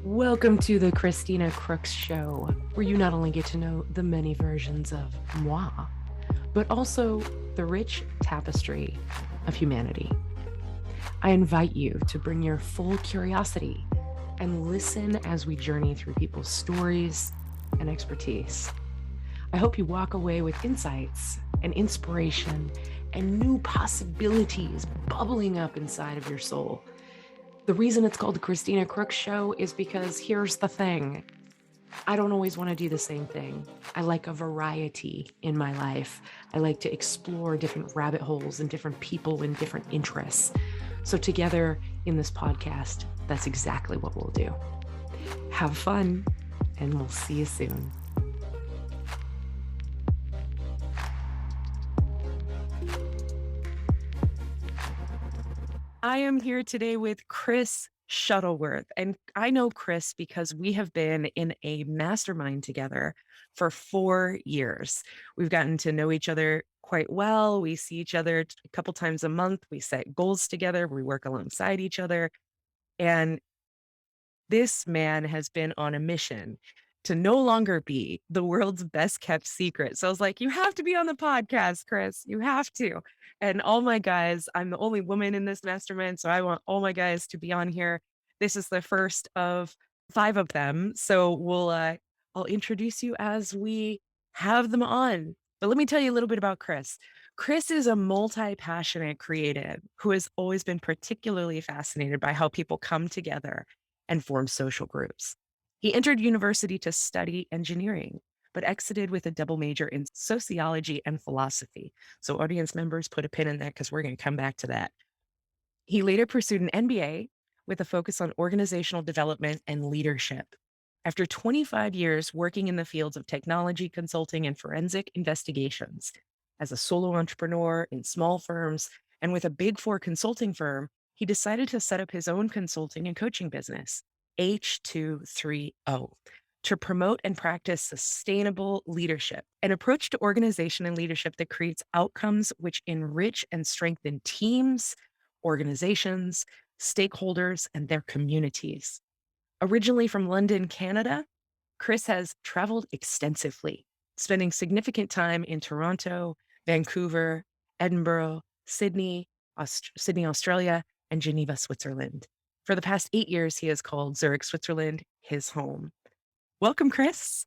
Welcome to the Kristina Crooks Show, where you not only get to know the many versions of moi, but also the rich tapestry of humanity. I invite you to bring your full curiosity and listen as we journey through people's stories and expertise. I hope you walk away with insights and inspiration and new possibilities bubbling up inside of your soul. The reason it's called the Kristina Crooks Show is because here's the thing. I don't always want to do the same thing. I like a variety in my life. I like to explore different rabbit holes and different people and different interests. So together in this podcast, that's exactly what we'll do. Have fun, and we'll see you soon. I am here today with Chris Shuttleworth. And I know Chris because we have been in a mastermind together for 4 years. We've gotten to know each other quite well. We see each other a couple times a month. We set goals together. We work alongside each other. And this man has been on a mission to no longer be the world's best kept secret. So I was like, you have to be on the podcast, Chris. You have to. And all my guys, I'm the only woman in this mastermind. So I want all my guys to be on here. This is the first of 5 of them. So I'll introduce you as we have them on. But let me tell you a little bit about Chris. Chris is a multi-passionate creative who has always been particularly fascinated by how people come together and form social groups. He entered university to study engineering, but exited with a double major in sociology and philosophy. So, audience members, put a pin in that because we're going to come back to that. He later pursued an MBA with a focus on organizational development and leadership. After 25 years working in the fields of technology consulting and forensic investigations, as a solo entrepreneur in small firms and with a big four consulting firm, he decided to set up his own consulting and coaching business, H230, to promote and practice sustainable leadership, an approach to organization and leadership that creates outcomes which enrich and strengthen teams, organizations, stakeholders, and their communities. Originally from London, Canada, Chris has traveled extensively, spending significant time in Toronto, Vancouver, Edinburgh, Sydney, Australia, and Geneva, Switzerland. For the past 8 years, he has called Zurich, Switzerland, his home. Welcome, Chris.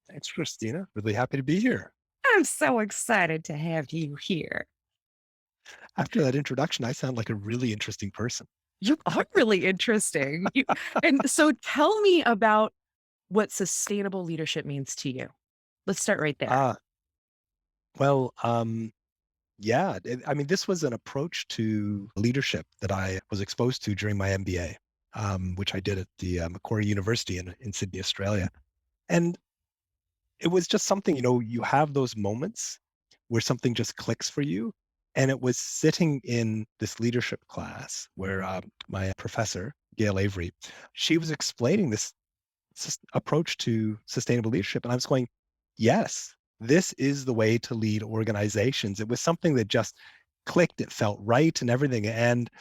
Thanks, Kristina. Really happy to be here. I'm so excited to have you here. After that introduction, I sound like a really interesting person. You are really interesting. And so tell me about what sustainable leadership means to you. Let's start right there. Uh, well, yeah, I mean, this was an approach to leadership that I was exposed to during my MBA, which I did at the Macquarie University in Sydney, Australia. And it was just something, you have those moments where something just clicks for you. And it was sitting in this leadership class where my professor, Gail Avery, she was explaining this approach to sustainable leadership. And I was going, yes, this is the way to lead organizations. It was something that just clicked. It felt right and everything. And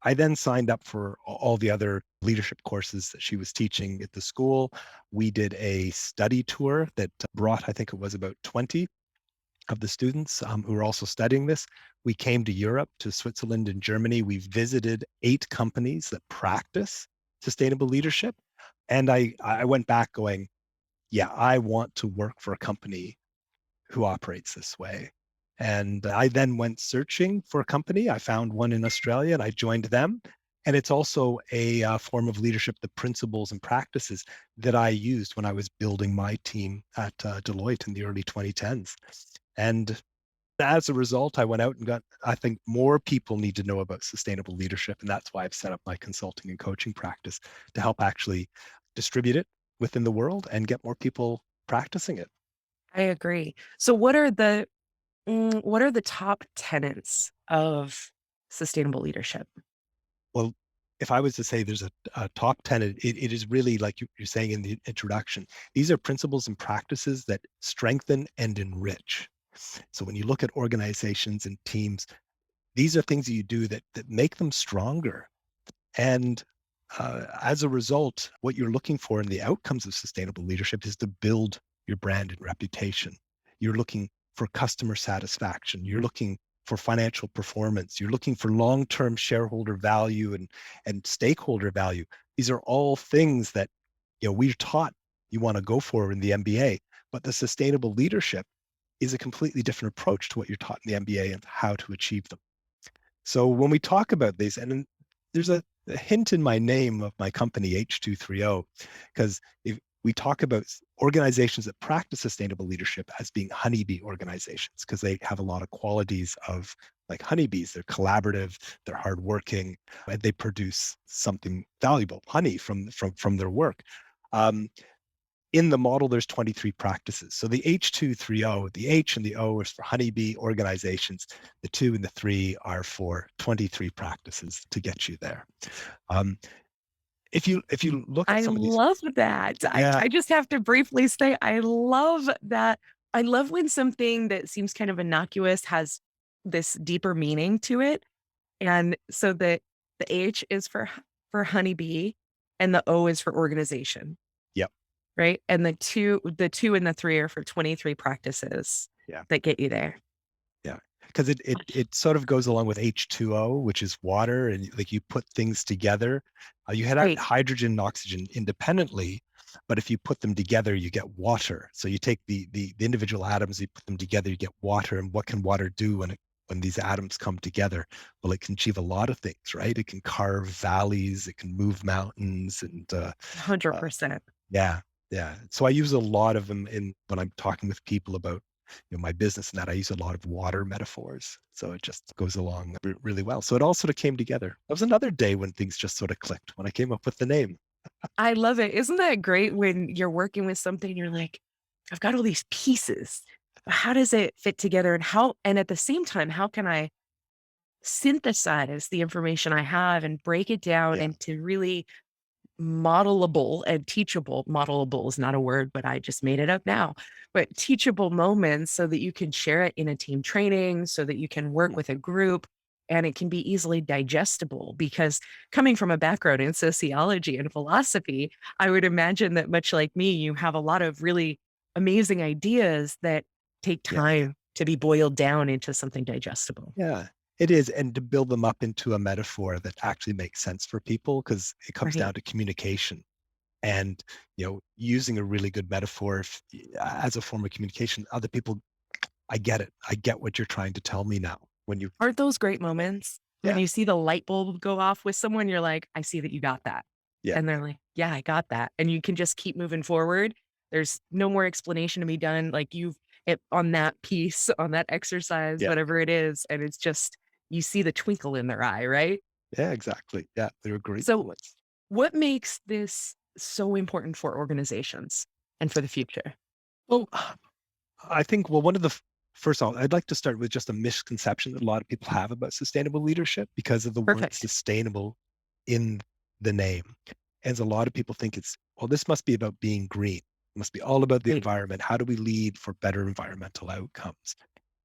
I then signed up for all the other leadership courses that she was teaching at the school. We did a study tour that brought, I think it was about 20 of the students who were also studying this. We came to Europe, to Switzerland and Germany. We visited 8 companies that practice sustainable leadership. And I went back going, yeah, I want to work for a company who operates this way. And I then went searching for a company. I found one in Australia and I joined them. And it's also a form of leadership, the principles and practices that I used when I was building my team at Deloitte in the early 2010s. And as a result, I went out and I think more people need to know about sustainable leadership. And that's why I've set up my consulting and coaching practice to help actually distribute it within the world and get more people practicing it. I agree. So what are the top tenets of sustainable leadership? Well, if I was to say there's a top tenet, it is really like you're saying in the introduction. These are principles and practices that strengthen and enrich. So when you look at organizations and teams, these are things that you do that make them stronger. And as a result, what you're looking for in the outcomes of sustainable leadership is to build your brand and reputation. You're looking for customer satisfaction. You're looking for financial performance. You're looking for long-term shareholder value and stakeholder value. These are all things that we're taught you want to go for in the MBA, but the sustainable leadership is a completely different approach to what you're taught in the MBA and how to achieve them. So when we talk about these, and there's a hint in my name of my company, H230, because if we talk about organizations that practice sustainable leadership as being honeybee organizations, because they have a lot of qualities of like honeybees. They're collaborative, they're hardworking, and they produce something valuable, honey from their work. Um, in the model, there's 23 practices. So the H230, the H and the O is for honeybee organizations. The 2 and the 3 are for 23 practices to get you there. Um, if you look at I some of these, love that. yeah, I just have to briefly say, I love that. I love when something that seems kind of innocuous has this deeper meaning to it. And so the H is for honeybee and the O is for organization, yep, right? And the two and the three are for 23 practices yeah. that get you there. Yeah, because it sort of goes along with H2O, which is water, and like you put things together. You had Right. hydrogen and oxygen independently, but if you put them together, you get water. So you take the individual atoms, you put them together, you get water. And what can water do when these atoms come together? Well, it can achieve a lot of things, right? It can carve valleys, it can move mountains, and uh, 100%. yeah, yeah. So I use a lot of them in when I'm talking with people about my business and that. I use a lot of water metaphors. So it just goes along really well. So it all sort of came together. That was another day when things just sort of clicked when I came up with the name. I love it. Isn't that great when you're working with something, you're like, I've got all these pieces. How does it fit together? And at the same time, how can I synthesize the information I have and break it down Yeah, into really modelable and teachable. Modelable is not a word, but I just made it up now. But teachable moments so that you can share it in a team training, so that you can work mm, with a group and it can be easily digestible. Because coming from a background in sociology and philosophy, I would imagine that much like me, you have a lot of really amazing ideas that take yeah, time to be boiled down into something digestible. yeah. It is, and to build them up into a metaphor that actually makes sense for people, because it comes Right. down to communication and using a really good metaphor as a form of communication. Other people, I get it. I get what you're trying to tell me now. When you, Aren't those great moments when yeah, you see the light bulb go off with someone, you're like, "I see that you got that." yeah, And they're like, "Yeah, I got that." And you can just keep moving forward. There's no more explanation to be done. Like you've it on that piece, on that exercise, yeah. whatever it is, and it's just you see the twinkle in their eye, right? Yeah, exactly. Yeah, they were great So moments. what makes this so important for organizations and for the future? Well, I think, well, one of the first of all, I'd like to start with just a misconception that a lot of people have about sustainable leadership because of the word Perfect. sustainable in the name. As a lot of people think it's, well, this must be about being green. It must be all about the Right. environment. How do we lead for better environmental outcomes?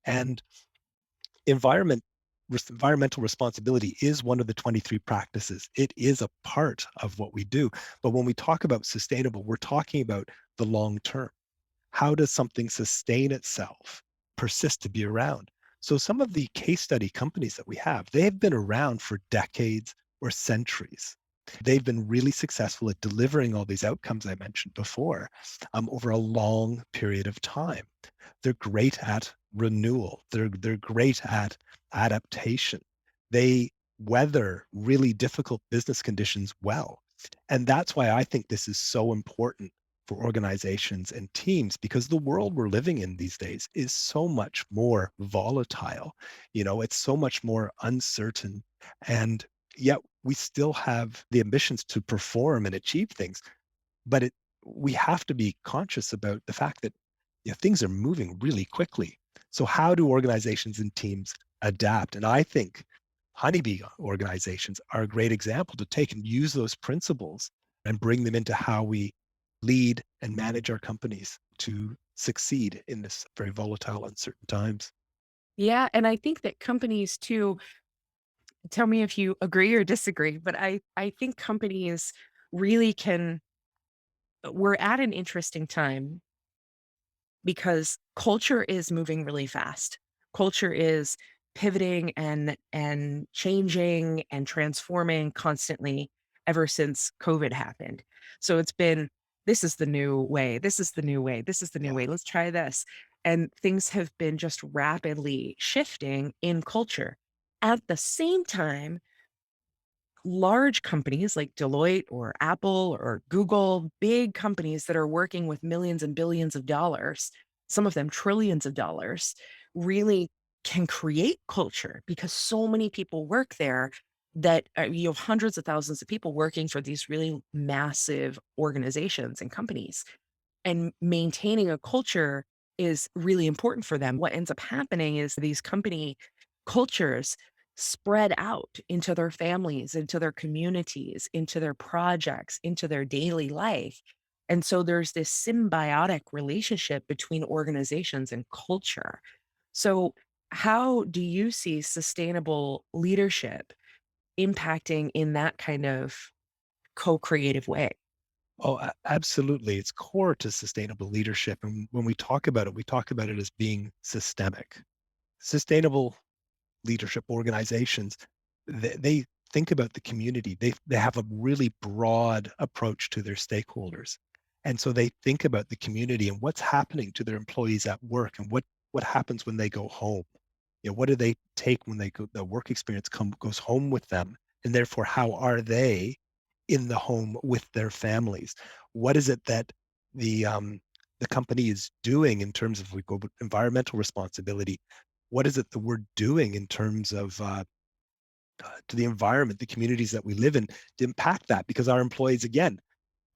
And environment environmental responsibility is one of the 23 practices. It is a part of what we do. But when we talk about sustainable, we're talking about the long term. How does something sustain itself, persist to be around? So some of the case study companies that we have, they have been around for decades or centuries. They've been really successful at delivering all these outcomes I mentioned before over a long period of time. They're great at renewal. They're great at adaptation. They weather really difficult business conditions well. And that's why I think this is so important for organizations and teams, because the world we're living in these days is so much more volatile. It's so much more uncertain. And yet we still have the ambitions to perform and achieve things. But we have to be conscious about the fact that things are moving really quickly. So how do organizations and teams adapt? And I think honeybee organizations are a great example to take and use those principles and bring them into how we lead and manage our companies to succeed in this very volatile, uncertain times. Yeah, and I think that companies too Tell me if you agree or disagree, but I think companies really can we're at an interesting time because culture is moving really fast. Culture is pivoting and changing and transforming constantly ever since COVID happened. So it's been this is the new way. This is the new way. This is the new Yeah. way. Let's try this. And things have been just rapidly shifting in culture. At the same time, large companies like Deloitte or Apple or Google, big companies that are working with millions and billions of dollars, some of them trillions of dollars, really can create culture because so many people work there that you have hundreds of thousands of people working for these really massive organizations and companies and maintaining a culture is really important for them. What ends up happening is these company cultures spread out into their families, into their communities, into their projects, into their daily life. And so there's this symbiotic relationship between organizations and culture. So, how do you see sustainable leadership impacting in that kind of co creative way? Oh, absolutely. It's core to sustainable leadership. And when we talk about it, we talk about it as being systemic. Sustainable leadership organizations, they think about the community. They have a really broad approach to their stakeholders. And so they think about the community and what's happening to their employees at work and what happens when they go home. What do they take when they go the work experience goes home with them? And therefore, how are they in the home with their families? What is it that the company is doing in terms of we go with environmental responsibility? What is it that we're doing in terms of to the environment, the communities that we live in, to impact that? Because our employees, again,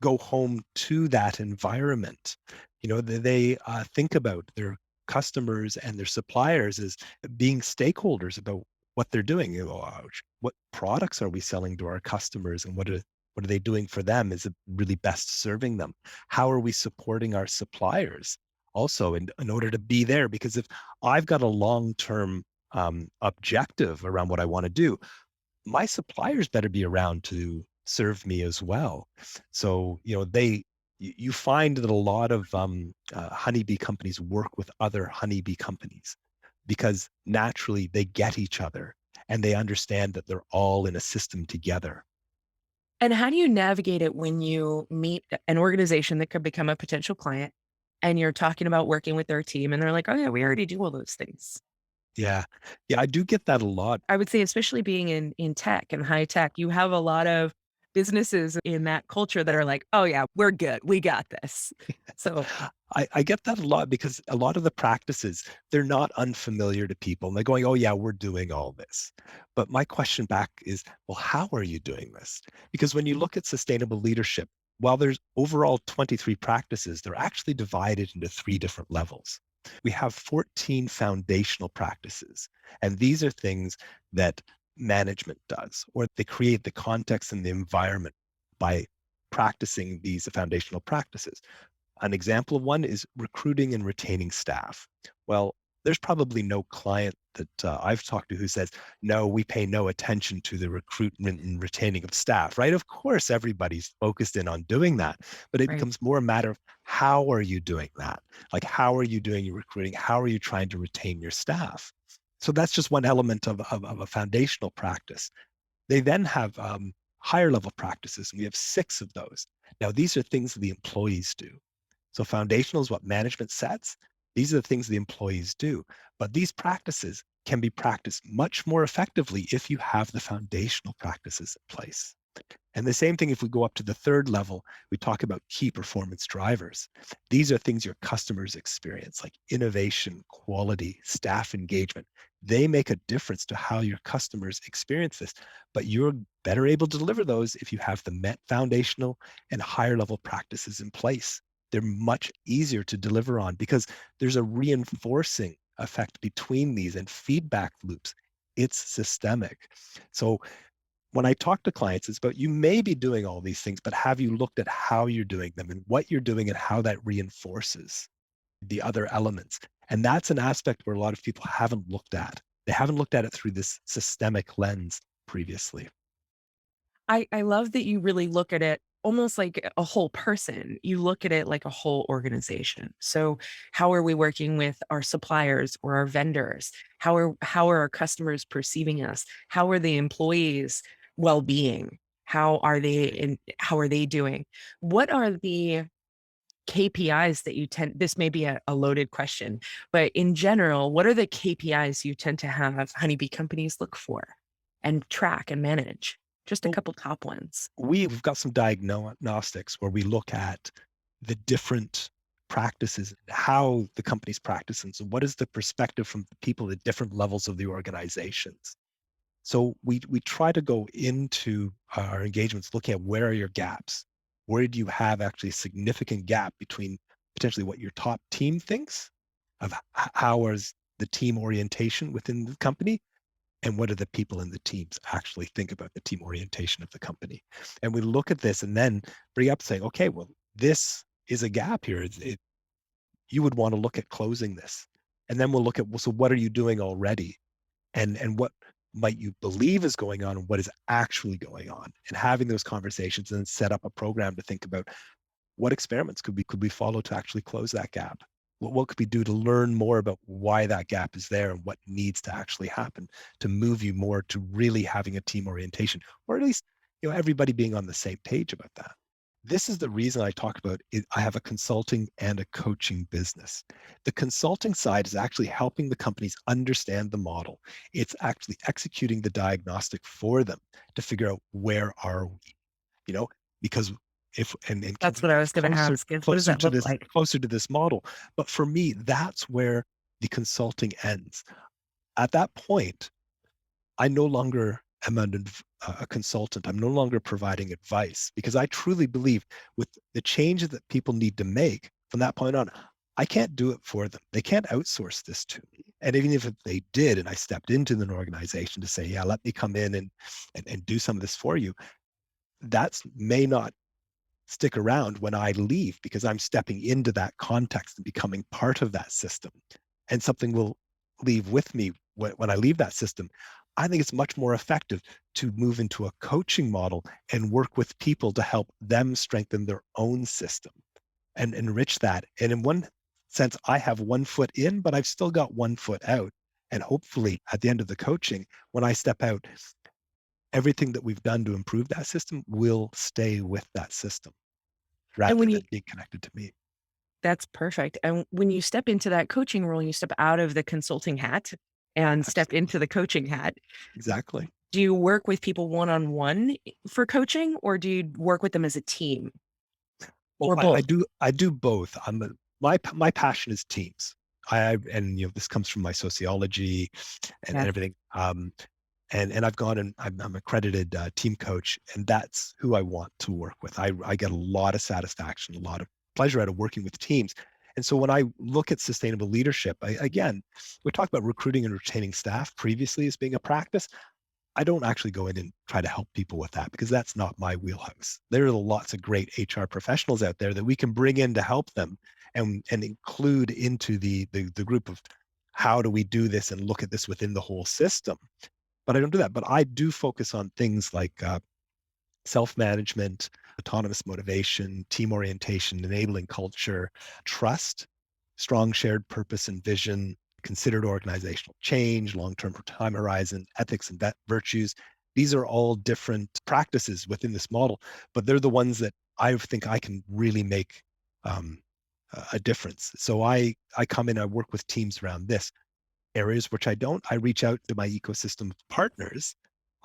go home to that environment. They think about their customers and their suppliers as being stakeholders about what they're doing. What products are we selling to our customers, and what are they doing for them? Is it really best serving them? How are we supporting our suppliers also in order to be there? Because if I've got a long-term objective around what I want to do, my suppliers better be around to serve me as well. So, you find that a lot of honeybee companies work with other honeybee companies because naturally they get each other and they understand that they're all in a system together. And how do you navigate it when you meet an organization that could become a potential client and you're talking about working with their team and they're like, "Oh yeah, we already do all those things." Yeah. Yeah, I do get that a lot. I would say especially being in tech and high tech, you have a lot of businesses in that culture that are like, "Oh yeah, we're good. We got this." So, I get that a lot because a lot of the practices, they're not unfamiliar to people. And they're going, oh, yeah, we're doing all this. But my question back is, well, how are you doing this? Because when you look at sustainable leadership, while there's overall 23 practices, they're actually divided into three different levels. We have 14 foundational practices. And these are things that management does, or they create the context and the environment by practicing these foundational practices. An example of one is recruiting and retaining staff. Well, there's probably no client that I've talked to who says, no, we pay no attention to the recruitment and retaining of staff, right? Of course, everybody's focused in on doing that, but it right. becomes more a matter of how are you doing that? Like, how are you doing your recruiting? How are you trying to retain your staff? So that's just one element of a foundational practice. They then have higher level practices, and we have six of those. Now, these are things that the employees do. So foundational is what management sets. These are the things the employees do. But these practices can be practiced much more effectively if you have the foundational practices in place. And the same thing if we go up to the third level, we talk about key performance drivers. These are things your customers experience, like innovation, quality, staff engagement. They make a difference to how your customers experience this. But you're better able to deliver those if you have the met foundational and higher level practices in place. They're much easier to deliver on because there's a reinforcing effect between these and feedback loops. It's systemic. So when I talk to clients, it's about you may be doing all these things, but have you looked at how you're doing them and what you're doing and how that reinforces the other elements? And that's an aspect where a lot of people haven't looked at. They haven't looked at it through this systemic lens. previously. I love that you really look at it almost like a whole person. You look at it like a whole organization. So how are we working with our suppliers or our vendors? How are our customers perceiving us? How are the employees well-being? How are they doing? What are the KPIs that you tend this may be a loaded question, but in general, what are the KPIs you tend to have honeybee companies look for and track and manage? Just a Well, couple top ones. we've got some diagnostics where we look at the different practices, how the companies practice, and so what is the perspective from the people at different levels of the organizations. So we try to go into our engagements looking at where are your gaps? Where do you have actually a significant gap between potentially what your top team thinks of how is the team orientation within the company, and what do the people in the teams actually think about the team orientation of the company? And we look at this and then bring up saying, okay, well, this is a gap here. You would want to look at closing this. And then we'll look at, well, so what are you doing already? And what might you believe is going on and what is actually going on, and having those conversations and then set up a program to think about what experiments could we follow to actually close that gap. What could we do to learn more about why that gap is there and what needs to actually happen to move you more to really having a team orientation, or at least everybody being on the same page about that. This is the reason I talk about it. I have a consulting and a coaching business. The consulting side is actually helping the companies understand the model. It's actually executing the diagnostic for them to figure out where are we, you know, because if and can That's we what I get was gonna closer ask is what does closer that to look this like? closer to this model. But for me, that's where the consulting ends. At that point, I no longer am a consultant. I'm no longer providing advice because I truly believe with the changes that people need to make from that point on, I can't do it for them. They can't outsource this to me. And even if they did, and I stepped into an organization to say, yeah, let me come in and do some of this for you, that may not stick around when I leave because I'm stepping into that context and becoming part of that system. And something will leave with me when I leave that system. I think it's much more effective to move into a coaching model and work with people to help them strengthen their own system and enrich that. And in one sense, I have one foot in, but I've still got one foot out. And hopefully, at the end of the coaching, when I step out, everything that we've done to improve that system will stay with that system And rather when you than being connected to me. That's perfect. And when you step into that coaching role, you step out of the consulting hat and step Absolutely. into the coaching hat. Exactly. Do you work with people one-on-one for coaching, or do you work with them as a team, Well, or I both? do both. My passion is teams. And this comes from my sociology and Yeah. everything. And I've gone and I'm accredited team coach, and that's who I want to work with. I get a lot of satisfaction, a lot of pleasure out of working with teams. And so when I look at sustainable leadership, again, we talked about recruiting and retaining staff previously as being a practice. I don't actually go in and try to help people with that because that's not my wheelhouse. There are lots of great HR professionals out there that we can bring in to help them and include into the group of how do we do this and look at this within the whole system. But I don't do that. But I do focus on things like self-management, autonomous motivation, team orientation, enabling culture, trust, strong shared purpose and vision, considered organizational change, long-term time horizon, ethics and virtues. These are all different practices within this model, but they're the ones that I think I can really make um, a difference. So I come in, I work with teams around this areas which I don't, I reach out to my ecosystem partners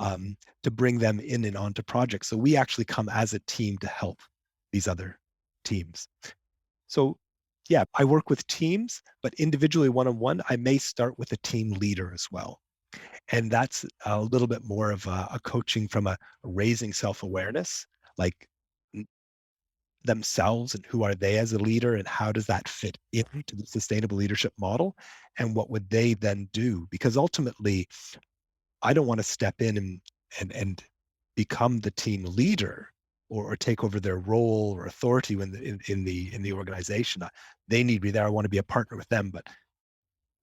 to bring them in and onto projects. So we actually come as a team to help these other teams. So yeah, I work with teams, but individually one-on-one, I may start with a team leader as well. And that's a little bit more of a coaching from a raising self-awareness, like themselves and who are they as a leader and how does that fit into the sustainable leadership model and what would they then do, because ultimately I don't want to step in and become the team leader or take over their role or authority in the organization. They need me there. I want to be a partner with them, but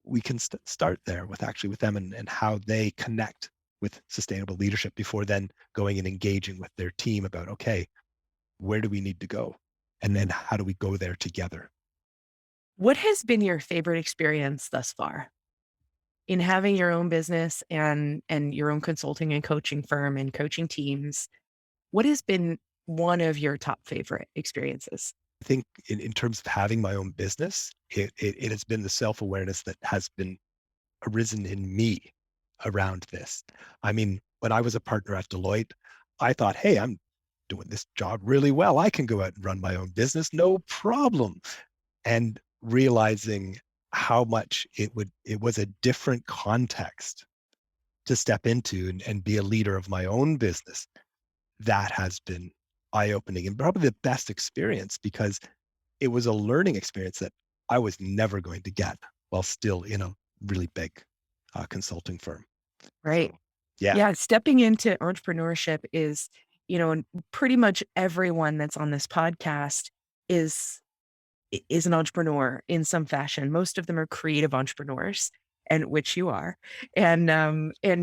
we can start there with actually with them and how they connect with sustainable leadership before then going and engaging with their team about, okay, where do we need to go? And then how do we go there together? What has been your favorite experience thus far in having your own business and your own consulting and coaching firm and coaching teams? What has been one of your top favorite experiences? I think in terms of having my own business, it has been the self-awareness that has been arisen in me around this. I mean, when I was a partner at Deloitte, I thought, hey, I'm doing this job really well. I can go out and run my own business, no problem. And realizing how much it was a different context to step into and be a leader of my own business, that has been eye-opening and probably the best experience because it was a learning experience that I was never going to get while still in a really big consulting firm. Right. So, yeah, Yeah, stepping into entrepreneurship is, and pretty much everyone that's on this podcast is is an entrepreneur in some fashion. Most of them are creative entrepreneurs, and which you are. And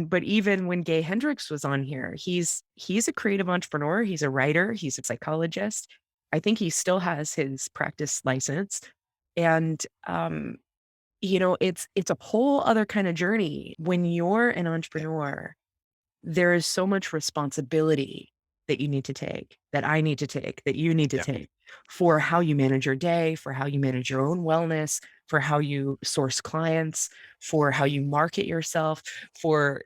but even when Gay Hendricks was on here, he's a creative entrepreneur, he's a writer, he's a psychologist. I think he still has his practice license. And it's a whole other kind of journey when you're an yeah, entrepreneur. There is so much responsibility that you need to take, that I need to take, that you need to yeah, take for how you manage your day, for how you manage your own wellness, for how you source clients, for how you market yourself, for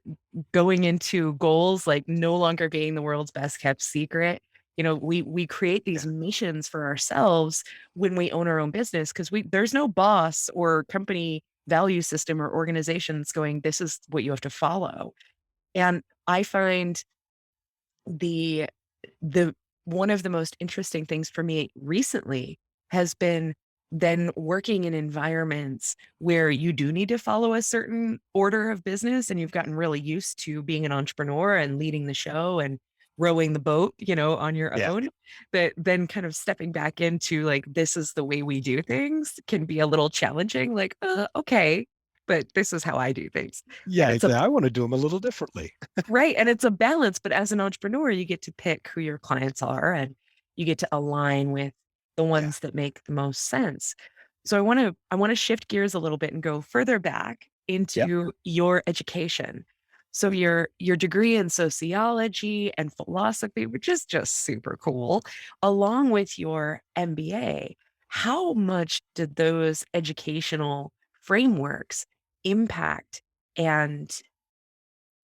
going into goals like no longer being the world's best kept secret. We create these yeah, missions for ourselves when we own our own business because we there's no boss or company value system or organizations going, this is what you have to follow. And I find the the one of the most interesting things for me recently has been then working in environments where you do need to follow a certain order of business and you've gotten really used to being an entrepreneur and leading the show and rowing the boat, on your yeah. own. But then kind of stepping back into like, this is the way we do things can be a little challenging. Like, okay, but this is how I do things. Yeah, And it's a exactly. I want to do them a little differently. Right, and it's a balance, but as an entrepreneur, you get to pick who your clients are, and you get to align with the Yeah, ones that make the most sense. So I wanna shift gears a little bit and go further back yeah. into your education. So your degree in sociology and philosophy, which is just super cool, along with your MBA, how much did those educational frameworks impact and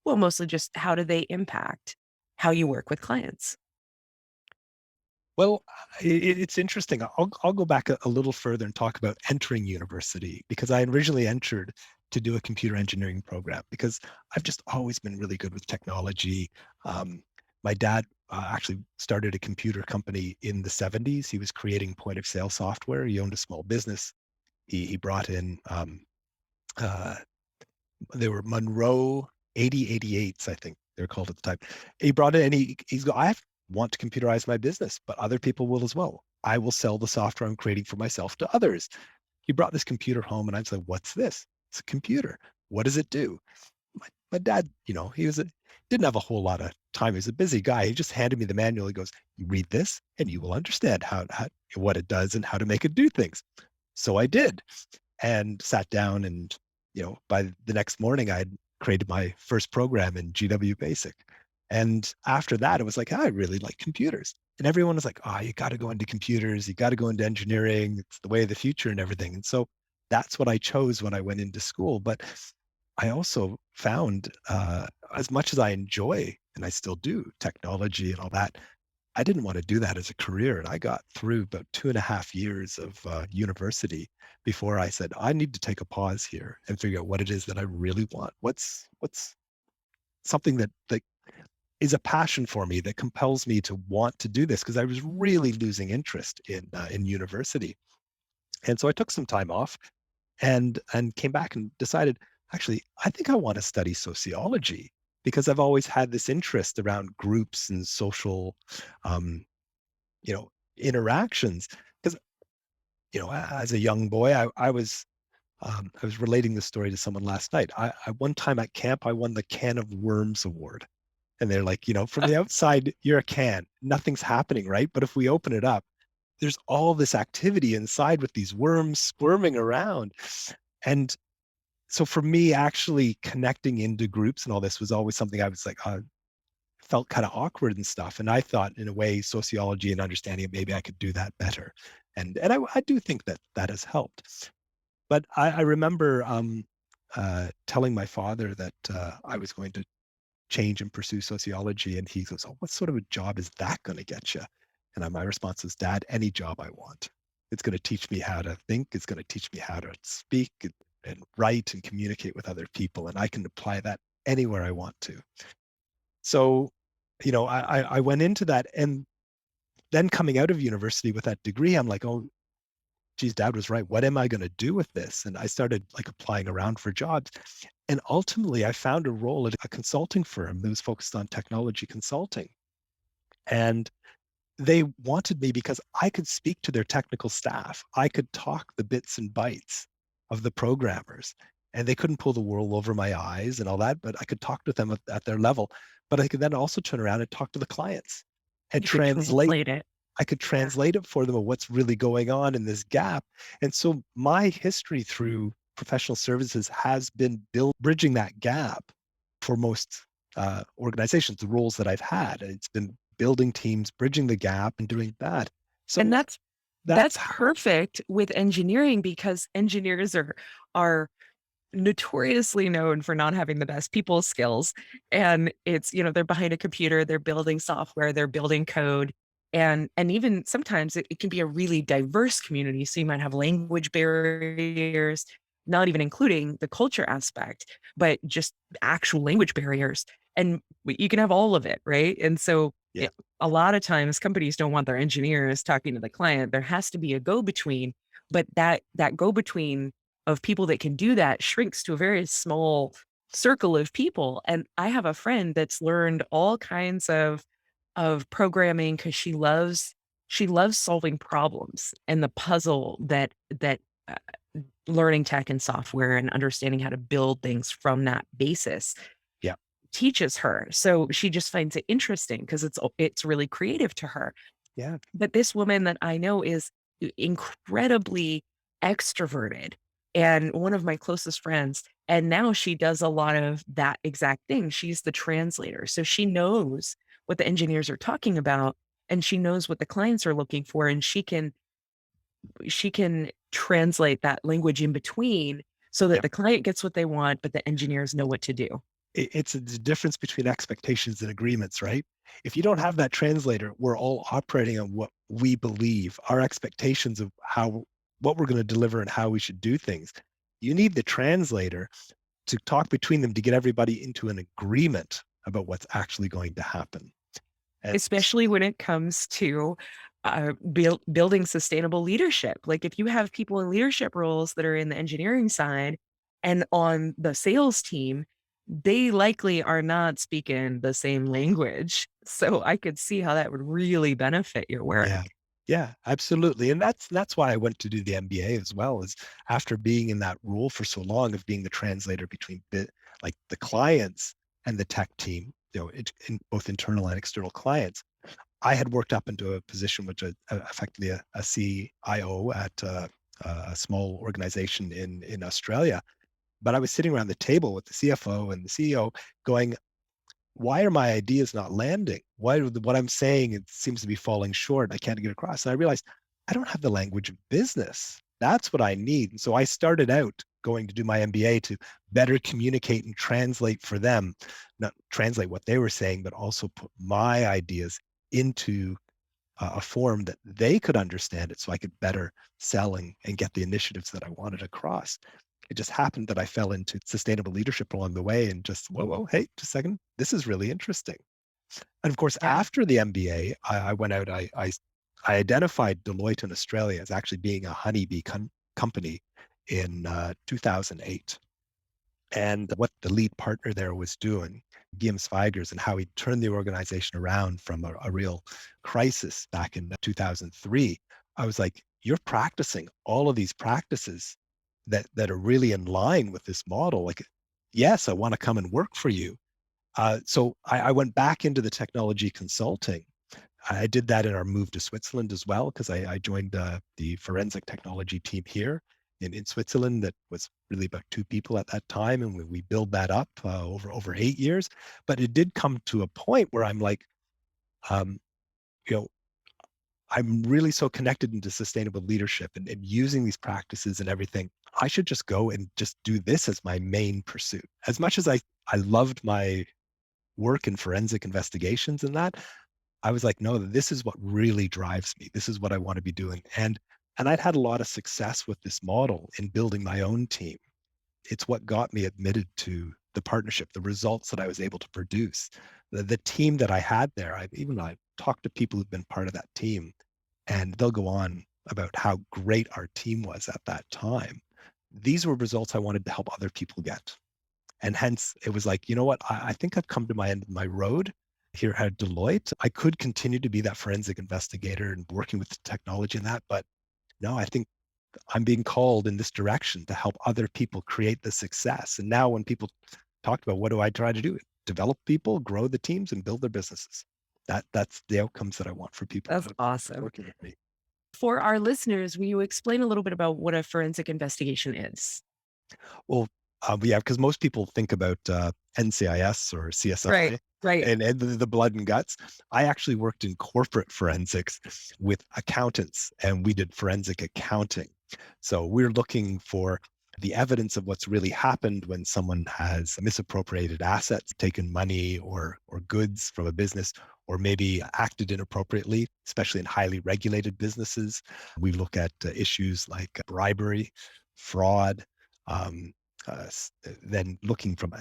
well, mostly just how do they impact how you work with clients? Well, it's interesting. I'll go back a little further and talk about entering university because I originally entered to do a computer engineering program because I've just always been really good with technology. Um, my dad actually started a computer company in the 70s. He was creating point of sale software. He owned a small business. He brought in uh, they were Monroe 8088s, I think they're called at the time. He brought it and he's go, I want to computerize my business, but other people will as well. I will sell the software I'm creating for myself to others. He brought this computer home and I was like, what's this? It's a computer. What does it do? My dad, didn't have a whole lot of time. He was a busy guy. He just handed me the manual. He goes, you read this and you will understand how what it does and how to make it do things. So I did and sat down and by the next morning I'd created my first program in GW Basic. And after that it was like, I really like computers. And everyone was like, oh, you got to go into computers, you got to go into engineering, it's the way of the future and everything. And so that's what I chose when I went into school. But I also found as much as I enjoy and I still do technology and all that, I didn't want to do that as a career. And I got through about 2.5 years of university before I said, I need to take a pause here and figure out what it is that I really want. What's something that is a passion for me that compels me to want to do this? Because I was really losing interest in university. And so I took some time off and came back and decided, actually, I think I want to study sociology because I've always had this interest around groups and social um, you know, interactions. Because, as a young boy, I was I was relating this story to someone last night. I one time at camp, I won the Can of Worms award. And they're like, from the outside, you're a can. Nothing's happening, right? But if we open it up, there's all this activity inside with these worms squirming around. And so for me, actually connecting into groups and all this was always something I was like, felt kind of awkward and stuff. And I thought, in a way, sociology and understanding it, maybe I could do that better. And I do think that that has helped. But I remember telling my father that I was going to change and pursue sociology. And he goes, "Oh, what sort of a job is that going to get you?" And my response was, "Dad, any job I want. It's going to teach me how to think. It's going to teach me how to speak and write and communicate with other people. And I can apply that anywhere I want to." So, I went into that. And then coming out of university with that degree, I'm like, oh, geez, Dad was right. What am I going to do with this? And I started like applying around for jobs. And ultimately, I found a role at a consulting firm that was focused on technology consulting. And they wanted me because I could speak to their technical staff. I could talk the bits and bytes of the programmers. And they couldn't pull the wool over my eyes and all that, but I could talk to them at their level. But I could then also turn around and talk to the clients and You could translate. translate it. I could Yeah. translate it for them of what's really going on in this gap. And so my history through professional services has been bridging that gap for most organizations, the roles that I've had. It's been building teams, bridging the gap, and doing that. And So that's that's perfect with engineering because engineers are notoriously known for not having the best people skills. And it's, they're behind a computer, they're building software, they're building code. And even sometimes it can be a really diverse community. So you might have language barriers, not even including the culture aspect, but just actual language barriers. And you can have all of it, right? And so yeah, a lot of times companies don't want their engineers talking to the client. There has to be a go-between, but that go-between of people that can do that shrinks to a very small circle of people. And I have a friend that's learned all kinds of programming because she loves solving problems and the puzzle that uh, learning tech and software and understanding how to build things from that basis yeah, teaches her. So she just finds it interesting because it's really creative to her. yeah, But this woman that I know is incredibly extroverted and one of my closest friends. And now she does a lot of that exact thing. She's the translator. So she knows what the engineers are talking about and she knows what the clients are looking for and she can translate that language in between so that yeah. the client gets what they want, but the engineers know what to do. It's the difference between expectations and agreements, right? If you don't have that translator, we're all operating on what we believe, our expectations of what we're going to deliver and how we should do things. You need the translator to talk between them to get everybody into an agreement about what's actually going to happen. And Especially when it comes to, building sustainable leadership. Like, if you have people in leadership roles that are in the engineering side and on the sales team, they likely are not speaking the same language. So I could see how that would really benefit your work. yeah, yeah, absolutely. And that's why I went to do the MBA as well, is after being in that role for so long of being the translator between like the clients and the tech team, in both internal and external clients. I had worked up into a position which was effectively a CIO at a small organization in Australia. But I was sitting around the table with the CFO and the CEO going, why are my ideas not landing? Why what I'm saying it seems to be falling short? I can't get across. And I realized I don't have the language of business. That's what I need. And so I started out going to do my MBA to better communicate and translate for them, not translate what they were saying, but also put my ideas into a form that they could understand it so I could better sell and get the initiatives that I wanted across. It just happened that I fell into sustainable leadership along the way and just, whoa, whoa, hey, just a second, this is really interesting. And of course, Yeah. after the MBA, I went out, I identified Deloitte in Australia as actually being a HoneyBee company in 2008. And what the lead partner there was doing, Guillaume Zweigers, and how he turned the organization around from a real crisis back in 2003. I was like, you're practicing all of these practices that are really in line with this model. Like, yes, I want to come and work for you. So I went back into the technology consulting. I did that in our move to Switzerland as well, because I joined the forensic technology team here in Switzerland. That was really about 2 people at that time, and we built that up over 8 years. But it did come to a point where I'm like, um, you know, I'm really so connected into sustainable leadership and using these practices and everything. I should just go and just do this as my main pursuit. As much as I loved my work in forensic investigations and that, I was like, no, this is what really drives me. This is what I want to be doing. And I'd had a lot of success with this model in building my own team. It's what got me admitted to the partnership, the results that I was able to produce. The team that I had there, I talked to people who've been part of that team, and they'll go on about how great our team was at that time. These were results I wanted to help other people get. And hence it was like, you know what, I think I've come to my end of my road here at Deloitte. I could continue to be that forensic investigator and working with the technology and that, but no, I think I'm being called in this direction to help other people create the success. And now when people talk about what do I try to do? Develop people, grow the teams, and build their businesses. That's the outcomes that I want for people That's awesome. working with me. For our listeners, will you explain a little bit about what a forensic investigation is? Well, yeah, because most people think about NCIS or Right, CSI right. and the blood and guts. I actually worked in corporate forensics with accountants, and we did forensic accounting. So we're looking for the evidence of what's really happened when someone has misappropriated assets, taken money or goods from a business, or maybe acted inappropriately, especially in highly regulated businesses. We look at issues like bribery, fraud, um, then looking from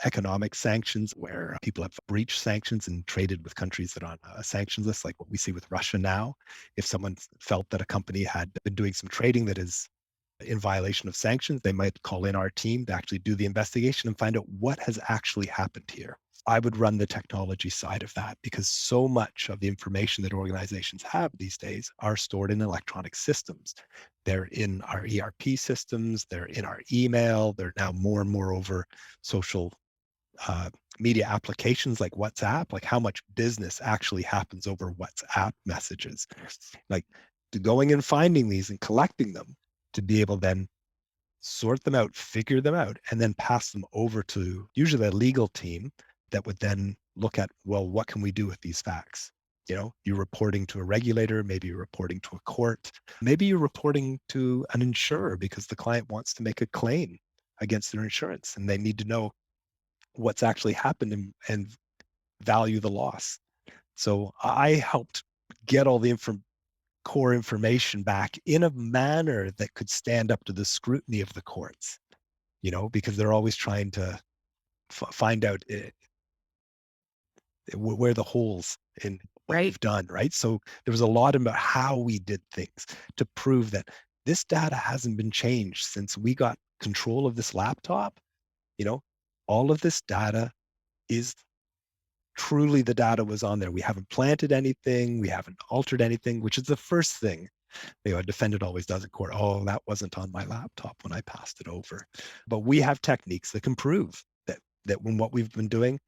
economic sanctions, where people have breached sanctions and traded with countries that are on a sanctions list, like what we see with Russia now. If someone felt that a company had been doing some trading that is in violation of sanctions, they might call in our team to actually do the investigation and find out what has actually happened here. I would run the technology side of that, because so much of the information that organizations have these days are stored in electronic systems. They're in our ERP systems, they're in our email, they're now more and more over social uh, media applications like WhatsApp. Like, how much business actually happens over WhatsApp messages. Like, going and finding these and collecting them to be able then sort them out, figure them out, and then pass them over to usually a legal team that would then look at, well, what can we do with these facts? You're reporting to a regulator, maybe you're reporting to a court, maybe you're reporting to an insurer because the client wants to make a claim against their insurance and they need to know what's actually happened and value the loss. So I helped get all the core information back in a manner that could stand up to the scrutiny of the courts, because they're always trying to find out where the holes in what Right. you've done, right? So there was a lot about how we did things to prove that this data hasn't been changed since we got control of this laptop. You know, all of this data is truly the data was on there. We haven't planted anything, we haven't altered anything, which is the first thing a defendant always does in court. Oh, that wasn't on my laptop when I passed it over. But we have techniques that can prove that when what we've been doing,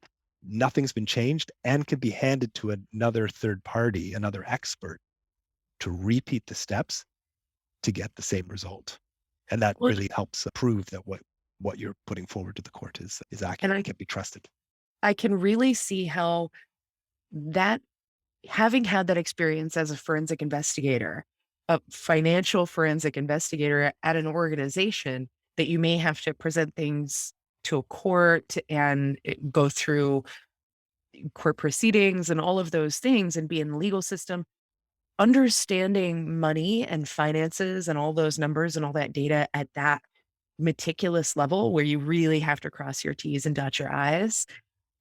nothing's been changed and can be handed to another third party, another expert, to repeat the steps to get the same result. And that Well, really helps prove that what you're putting forward to the court is and accurate, can be trusted. I can really see how that having had that experience as a forensic investigator, a financial forensic investigator at an organization that you may have to present things to a court and go through court proceedings and all of those things and be in the legal system, understanding money and finances and all those numbers and all that data at that meticulous level where you really have to cross your T's and dot your I's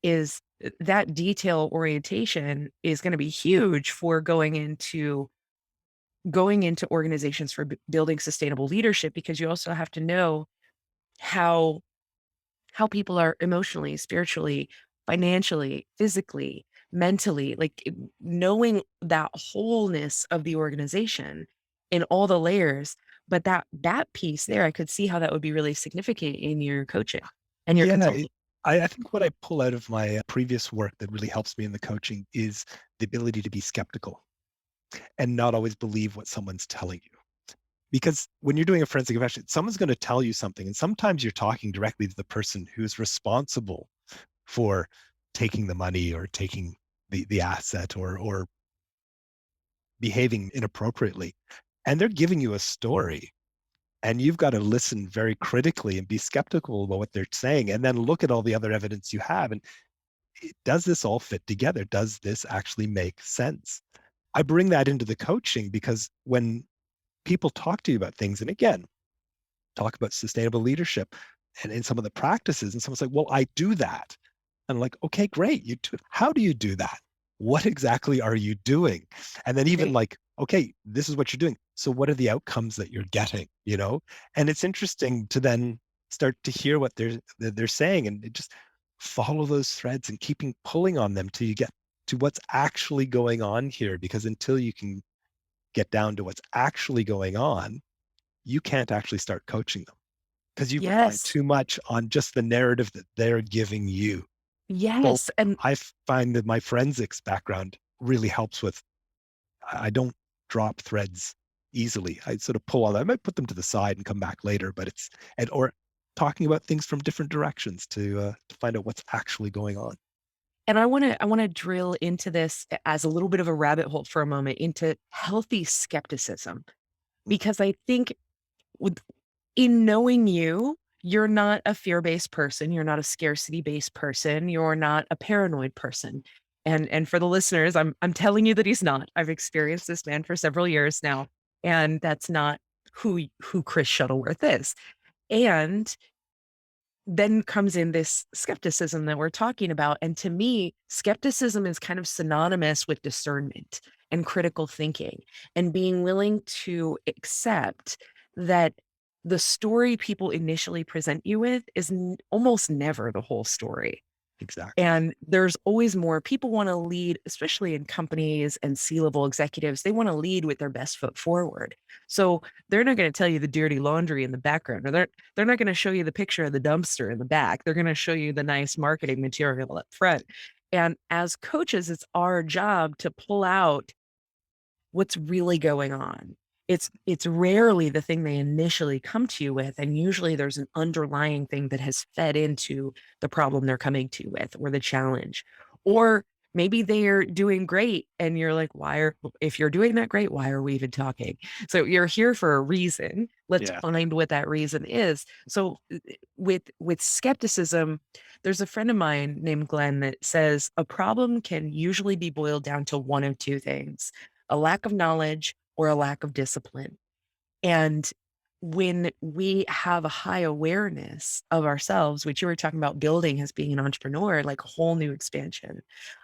is that detail orientation is going to be huge for going into organizations for building sustainable leadership, because you also have to know how people are emotionally, spiritually, financially, physically, mentally, like knowing that wholeness of the organization in all the layers But that piece there, I could see how that would be really significant in your coaching and your Yeah, consulting. I think what I pull out of my previous work that really helps me in the coaching is the ability to be skeptical and not always believe what someone's telling you. Because when you're doing a forensic investigation, someone's going to tell you something, and sometimes you're talking directly to the person who's responsible for taking the money or taking the asset or behaving inappropriately. And they're giving you a story. And you've got to listen very critically and be skeptical about what they're saying, and then look at all the other evidence you have. And does this all fit together? Does this actually make sense? I bring that into the coaching because when people talk to you about things, and again, talk about sustainable leadership and in some of the practices, and someone's like, well, I do that. And I'm like, okay, great. You do. How do you do that? What exactly are you doing? And then even Right. like, okay, this is what you're doing. So what are the outcomes that you're getting? And it's interesting to then start to hear what they're saying, and just follow those threads and keeping pulling on them till you get to what's actually going on here. Because until you can get down to what's actually going on, you can't actually start coaching them because you've relied Yes. too much on just the narrative that they're giving you. So Yes. And I find that my forensics background really helps with, I don't drop threads easily. I sort of pull on them. I might put them to the side and come back later, but or talking about things from different directions to find out what's actually going on. and I want to drill into this as a little bit of a rabbit hole for a moment into healthy skepticism, Mm, because I think with in knowing you, you're not a fear-based person, you're not a scarcity-based person, you're not a paranoid person. And for the listeners, I'm telling you that he's not. I've experienced this man for several years now, and that's not who Chris Shuttleworth is. And then comes in this skepticism that we're talking about. And to me, skepticism is kind of synonymous with discernment and critical thinking and being willing to accept that the story people initially present you with is almost never the whole story. exactly. And there's always more. People want to lead, especially in companies and C-level executives, they want to lead with their best foot forward. So they're not going to tell you the dirty laundry in the background, or they're not going to show you the picture of the dumpster in the back. They're going to show you the nice marketing material up front. And as coaches, it's our job to pull out what's really going on. It's rarely the thing they initially come to you with, and usually there's an underlying thing that has fed into the problem they're coming to you with or the challenge. Or maybe they're doing great and you're like, why are if you're doing that great, why are we even talking? So you're here for a reason. Let's Yeah. find what that reason is. So with skepticism, there's a friend of mine named Glenn that says a problem can usually be boiled down to one of two things: a lack of knowledge or a lack of discipline. And when we have a high awareness of ourselves, which you were talking about building as being an entrepreneur, like a whole new expansion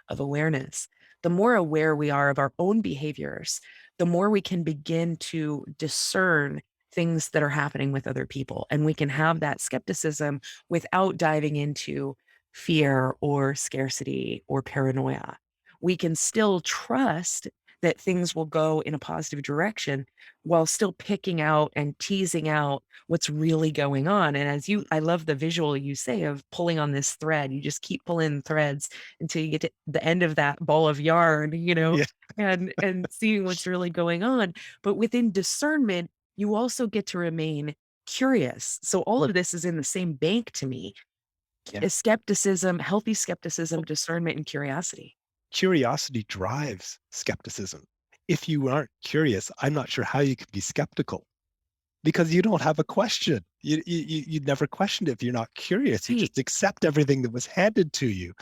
of awareness, the more aware we are of our own behaviors, the more we can begin to discern things that are happening with other people. And we can have that skepticism without diving into fear or scarcity or paranoia. We can still trust that things will go in a positive direction while still picking out and teasing out what's really going on. And I love the visual you say of pulling on this thread. You just keep pulling threads until you get to the end of that ball of yarn, Yeah. and seeing what's really going on. But within discernment, you also get to remain curious. So all of this is in the same bank to me. Yeah. Is skepticism, healthy skepticism, Well, discernment, and curiosity. curiosity drives skepticism. If you aren't curious, I'm not sure how you could be skeptical because you don't have a question. You'd never questioned it if you're not curious. You Right. just accept everything that was handed to you,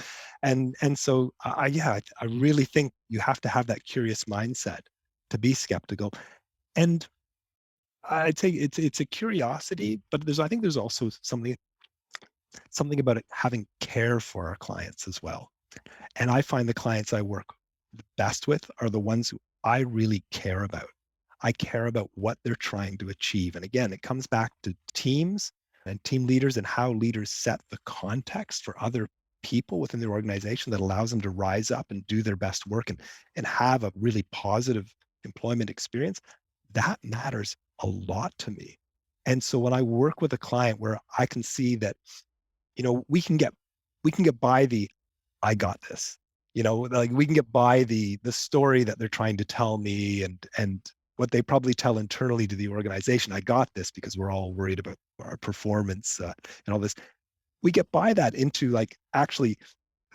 and so I really think you have to have that curious mindset to be skeptical. And I'd say it's a curiosity, but I think there's also something about it having care for our clients as well. And I find the clients I work the best with are the ones who I really care about. I care about what they're trying to achieve. And again, it comes back to teams and team leaders and how leaders set the context for other people within their organization that allows them to rise up and do their best work and have a really positive employment experience. That matters a lot to me. And so when I work with a client where I can see that, we can get by the I got this. Like we can get by the story that they're trying to tell me and what they probably tell internally to the organization. I got this because we're all worried about our performance and all this. We get by that into like, actually,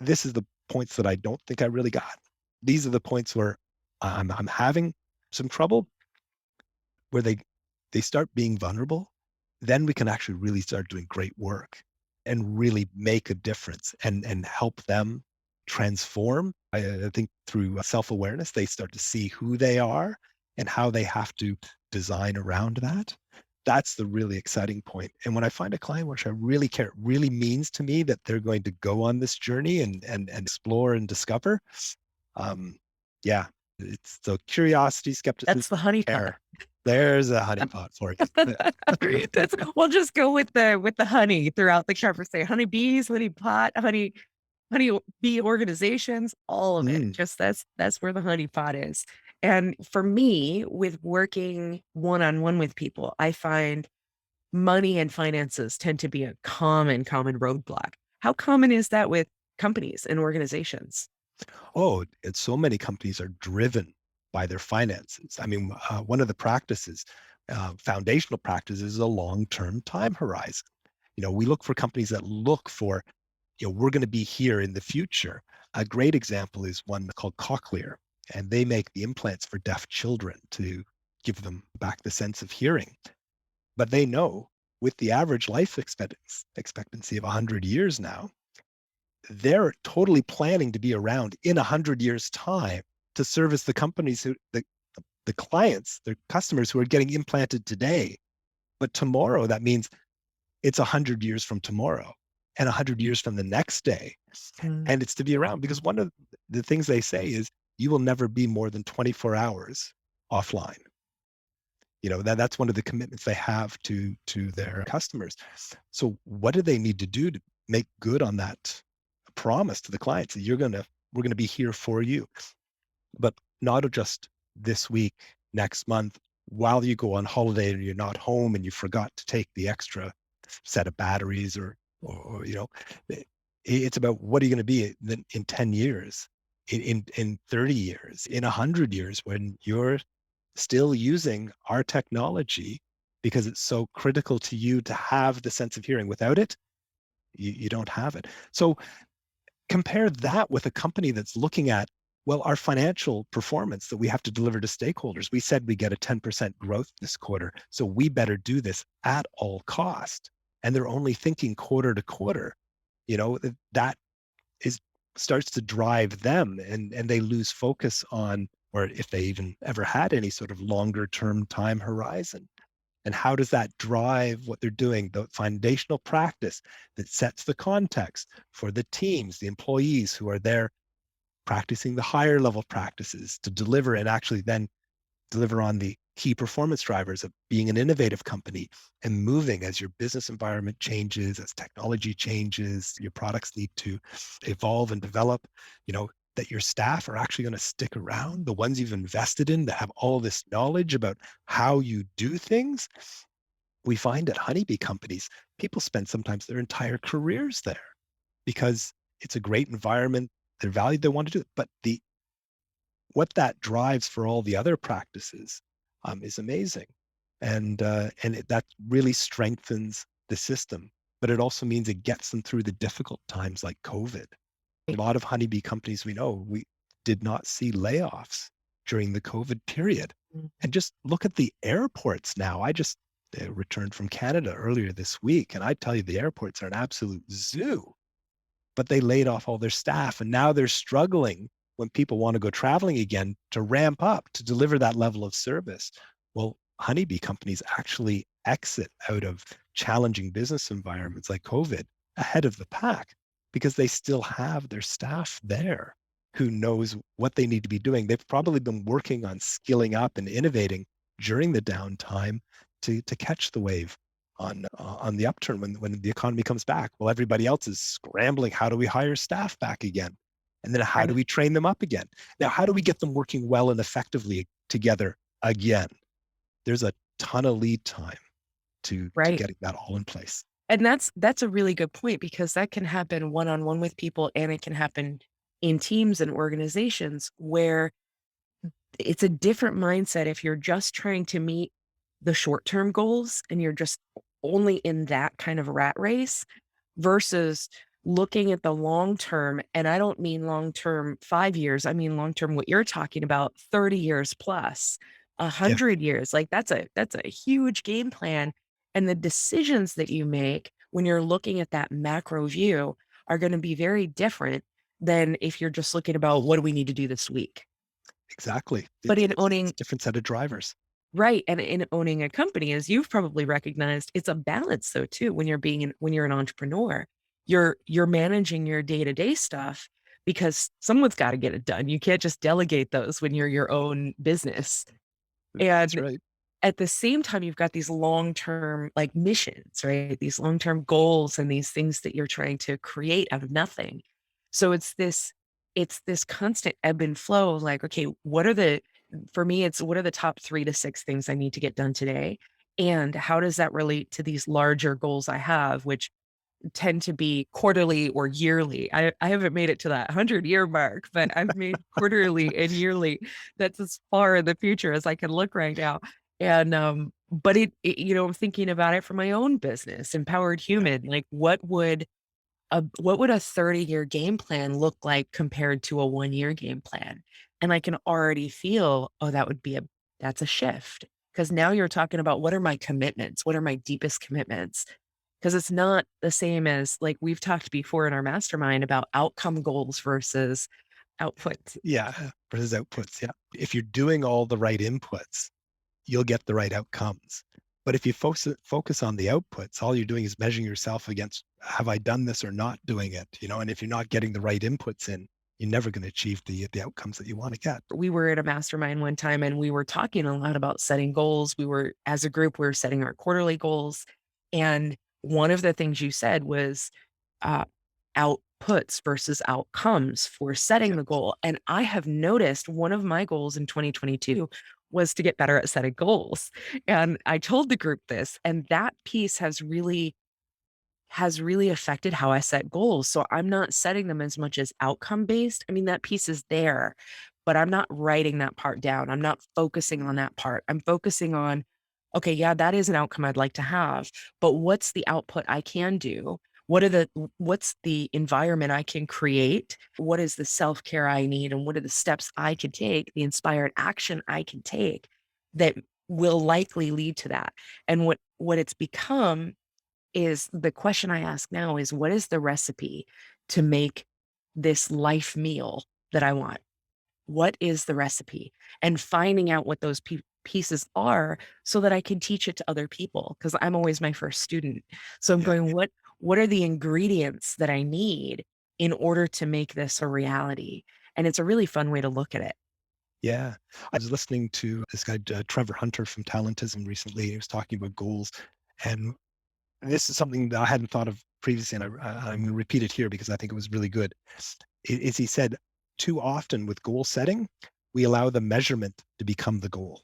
this is the points that I don't think I really got. These are the points where I'm having some trouble, where they start being vulnerable. Then we can actually really start doing great work and really make a difference and help them transform. I think through self-awareness, they start to see who they are and how they have to design around that. That's the really exciting point. And when I find a client which I really care, it really means to me that they're going to go on this journey and explore and discover. Um, yeah, it's so curiosity, skepticism, That's the honeypot. care. There's a honeypot for you. We'll just go with the honey throughout the conversation. Honeybees, honeypot, honeybee organizations, all of it. Mm. Just that's where the honeypot is. And for me, with working one-on-one with people, I find money and finances tend to be a common roadblock. How common is that with companies and organizations? Oh, and so many companies are driven by their finances. I mean, one of the practices, foundational practices, is a long-term time horizon. We look for companies that look for, we're going to be here in the future. A great example is one called Cochlear, and they make the implants for deaf children to give them back the sense of hearing. But they know, with the average life expectancy of 100 years now, they're totally planning to be around in 100 years' time to service the companies the clients, their customers who are getting implanted today. But tomorrow, that means it's 100 years from tomorrow and 100 years from the next day. Mm. And it's to be around because one of the things they say is you will never be more than 24 hours offline. That's one of the commitments they have to their customers. So what do they need to do to make good on that promise to the clients that we're going to be here for you, but not just this week, next month, while you go on holiday and you're not home and you forgot to take the extra set of batteries it's about what are you going to be in 10 years, in 30 years, in 100 years, when you're still using our technology because it's so critical to you to have the sense of hearing. Without it, you don't have it. So compare that with a company that's looking at, well, our financial performance that we have to deliver to stakeholders. We said we get a 10% growth this quarter, so we better do this at all cost. And they're only thinking quarter to quarter. That is starts to drive them, and they lose focus on, or if they even ever had any sort of longer term time horizon. And how does that drive what they're doing? The foundational practice that sets the context for the teams, the employees who are there practicing the higher level practices to deliver, and actually then deliver on the key performance drivers of being an innovative company and moving as your business environment changes, as technology changes, your products need to evolve and develop, that your staff are actually going to stick around, the ones you've invested in that have all this knowledge about how you do things. We find at honeybee companies, people spend sometimes their entire careers there because it's a great environment, they're valued, they want to do it. But what that drives for all the other practices is amazing. That really strengthens the system. But it also means it gets them through the difficult times like COVID. A lot of honeybee companies we did not see layoffs during the COVID period. Mm. And just look at the airports now. I just returned from Canada earlier this week, and I tell you, the airports are an absolute zoo. But they laid off all their staff, and now they're struggling when people want to go traveling again to ramp up to deliver that level of service. Well, honeybee companies actually exit out of challenging business environments like COVID ahead of the pack because they still have their staff there who knows what they need to be doing. They've probably been working on skilling up and innovating during the downtime to catch the wave on the upturn when the economy comes back. Well, everybody else is scrambling. How do we hire staff back again? And then how do Right. we train them up again? Now, how do we get them working well and effectively together again? There's a ton of lead time to Right. getting that all in place. And that's a really good point because that can happen one-on-one with people, and it can happen in teams and organizations where it's a different mindset if you're just trying to meet the short-term goals and you're just only in that kind of rat race versus looking at the long term. And I don't mean long term 5 years, I mean long term what you're talking about, 30 years plus, Yeah, 100 years. Like that's a huge game plan. And the decisions that you make when you're looking at that macro view are going to be very different than if you're just looking about what do we need to do this week. exactly. But in It's owning a different set of drivers. Right, and in owning a company, as you've probably recognized, it's a balance though too when you're an entrepreneur. You're managing your day-to-day stuff because someone's gotta get it done. You can't just delegate those when you're your own business. That's And right. at the same time, you've got these long-term, like, missions, right? These long-term goals and these things that you're trying to create out of nothing. So it's this constant ebb and flow of like, okay, what are the for me, it's what are the top 3 to 6 things I need to get done today? And how does that relate to these larger goals I have, which tend to be quarterly or yearly. I haven't made it to that 100-year mark, but I've made quarterly and yearly. That's as far in the future as I can look right now. And, but I'm thinking about it for my own business, Empowered Yeah, Human, like what would a 30-year game plan look like compared to a 1-year game plan? And I can already feel, oh, that's a shift. Because now you're talking about what are my commitments? What are my deepest commitments? Because it's not the same as like we've talked before in our mastermind about outcome goals versus outputs. yeah, versus outputs. Yeah, if you're doing all the right inputs, you'll get the right outcomes. But if you focus on the outputs, all you're doing is measuring yourself against have I done this or not doing it, and if you're not getting the right inputs in, you're never going to achieve the outcomes that you want to get. We were at a mastermind one time and we were talking a lot about setting goals. As a group, we were setting our quarterly goals. And one of the things you said was uh, outputs versus outcomes for setting Yeah, the goal. And I have noticed one of my goals in 2022 was to get better at setting goals. And I told the group this, and that piece has really affected how I set goals. So I'm not setting them as much as outcome based. I mean, that piece is there, but I'm not writing that part down. I'm not focusing on that part. I'm focusing on, okay, yeah, that is an outcome I'd like to have, but what's the output I can do? What's the environment I can create? What is the self-care I need? And what are the steps I can take, the inspired action I can take that will likely lead to that? And what it's become is the question I ask now is what is the recipe to make this life meal that I want? What is the recipe? And finding out what those pieces are so that I can teach it to other people because I'm always my first student. So I'm yeah, going, what are the ingredients that I need in order to make this a reality? And it's a really fun way to look at it. yeah. I was listening to this guy, Trevor Hunter from Talentism recently. He was talking about goals. And this is something that I hadn't thought of previously. And I'm going to repeat it here because I think it was really good. Is he said, too often with goal setting, we allow the measurement to become the goal.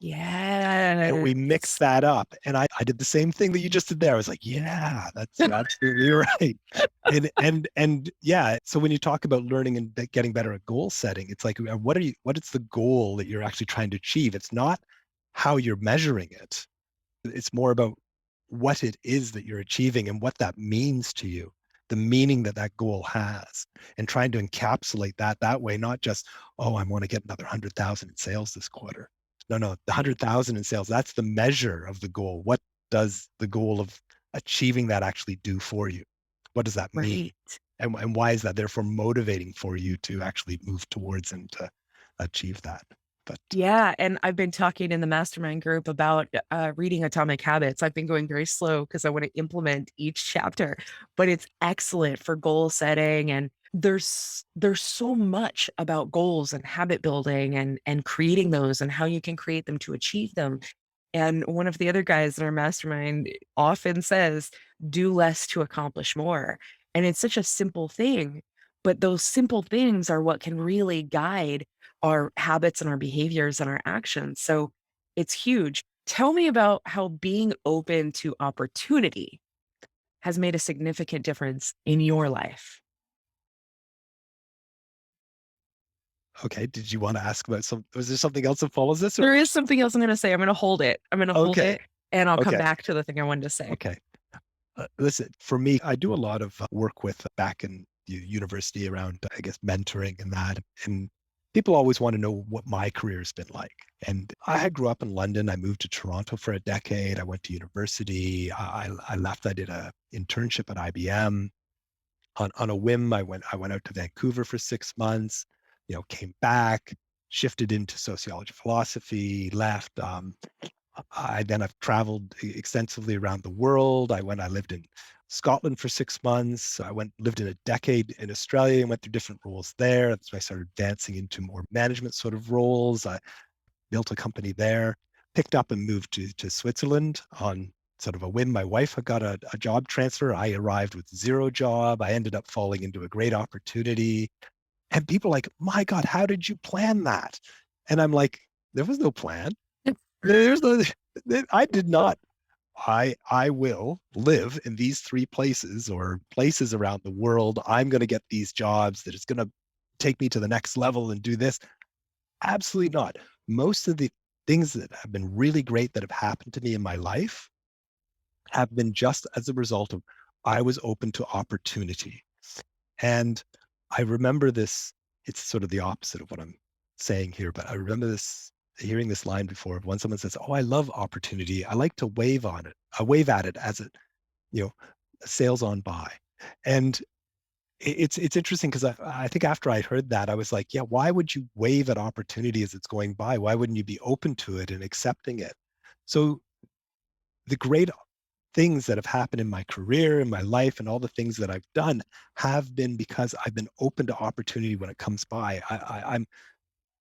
And we mix Yes. that up. And I did the same thing that you just did there. I was like, yeah, that's absolutely right. And yeah, so when you talk about learning and getting better at goal setting, it's like what is the goal that you're actually trying to achieve? It's not how you're measuring it. It's more about what it is that you're achieving and what that means to you, the meaning that that goal has, and trying to encapsulate that way, not just, oh, I want to get another 100,000 in sales this quarter. No, the 100,000 in sales, that's the measure of the goal. What does the goal of achieving that actually do for you? What does that mean? Right. And why is that therefore motivating for you to actually move towards and to achieve that? But Yeah, and I've been talking in the mastermind group about reading Atomic Habits. I've been going very slow because I want to implement each chapter, but it's excellent for goal setting. And there's so much about goals and habit building and creating those and how you can create them to achieve them. And one of the other guys in our mastermind often says, "Do less to accomplish more." And it's such a simple thing, but those simple things are what can really guide our habits and our behaviors and our actions. So it's huge Tell me about how being open to opportunity has made a significant difference in your life. Okay. Did you want to ask about was there something else that follows this? Or? There is something else I'm going to say. I'm going to hold it. I'm going to hold Okay. it and I'll come Okay. back to the thing I wanted to say. Okay. Listen, for me, I do a lot of work with back in university around, I guess, mentoring and that. And people always want to know what my career has been like. And I grew up in London. I moved to Toronto for a decade. I went to university. I left. I did a internship at IBM. On a whim, I went out to Vancouver for 6 months. Came back, shifted into sociology, philosophy, left. I've traveled extensively around the world. I lived in Scotland for 6 months. Lived in a decade in Australia and went through different roles there. That's when I started advancing into more management sort of roles. I built a company there, picked up and moved to Switzerland on sort of a whim. My wife had got a job transfer. I arrived with zero job. I ended up falling into a great opportunity. And people are like, my God, how did you plan that? And I'm like, there was no plan. There's no, I did not. I will live in these three places or places around the world. I'm going to get these jobs that it's going to take me to the next level and do this. Absolutely not. Most of the things that have been really great that have happened to me in my life have been just as a result of I was open to opportunity. And I remember this, it's sort of the opposite of what I'm saying here, but I remember hearing this line before when someone says, "Oh, I love opportunity. I like to wave on it. I wave at it as it, you know, sails on by." And it's interesting because I think after I heard that, I was like, yeah, why would you wave at opportunity as it's going by? Why wouldn't you be open to it and accepting it? So the great things that have happened in my career, in my life, and all the things that I've done have been because I've been open to opportunity when it comes by. I'm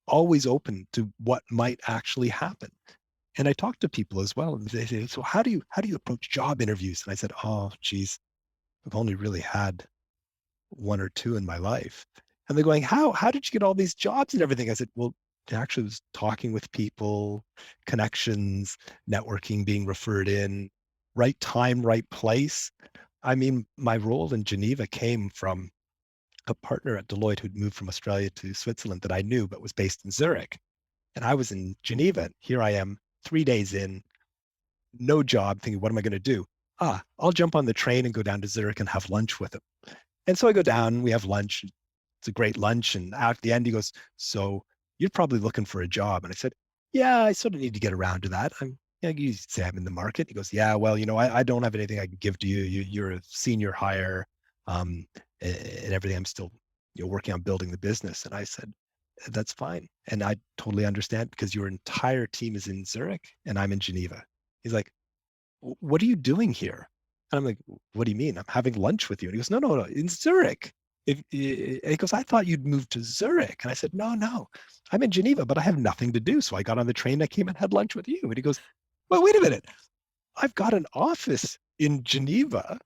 always open to what might actually happen. And I talk to people as well. And they say, "So how do you approach job interviews?" And I said, "Oh, geez, I've only really had one or two in my life." And they're going, how did you get all these jobs and everything? I said, well, I actually was talking with people, connections, networking, being referred in, right time, right place. I mean, my role in Geneva came from a partner at Deloitte who'd moved from Australia to Switzerland that I knew, but was based in Zurich. And I was in Geneva. Here I am, 3 days in, no job, thinking, what am I going to do? I'll jump on the train and go down to Zurich and have lunch with him. And so I go down, we have lunch. It's a great lunch. And at the end, he goes, "So you're probably looking for a job." And I said, "Yeah, I sort of need to get around to that. You say I'm in the market." He goes, "Yeah, well, I don't have anything I can give to you. You're a senior hire, and everything. I'm still, working on building the business." And I said, "That's fine. And I totally understand because your entire team is in Zurich and I'm in Geneva." He's like, "What are you doing here?" And I'm like, "What do you mean? I'm having lunch with you." And he goes, "No, no, no, in Zurich." He goes, "I thought you'd moved to Zurich." And I said, "No, no, I'm in Geneva, but I have nothing to do." So I got on the train, I came and had lunch with you. And he goes, "Well, wait a minute. I've got an office in Geneva,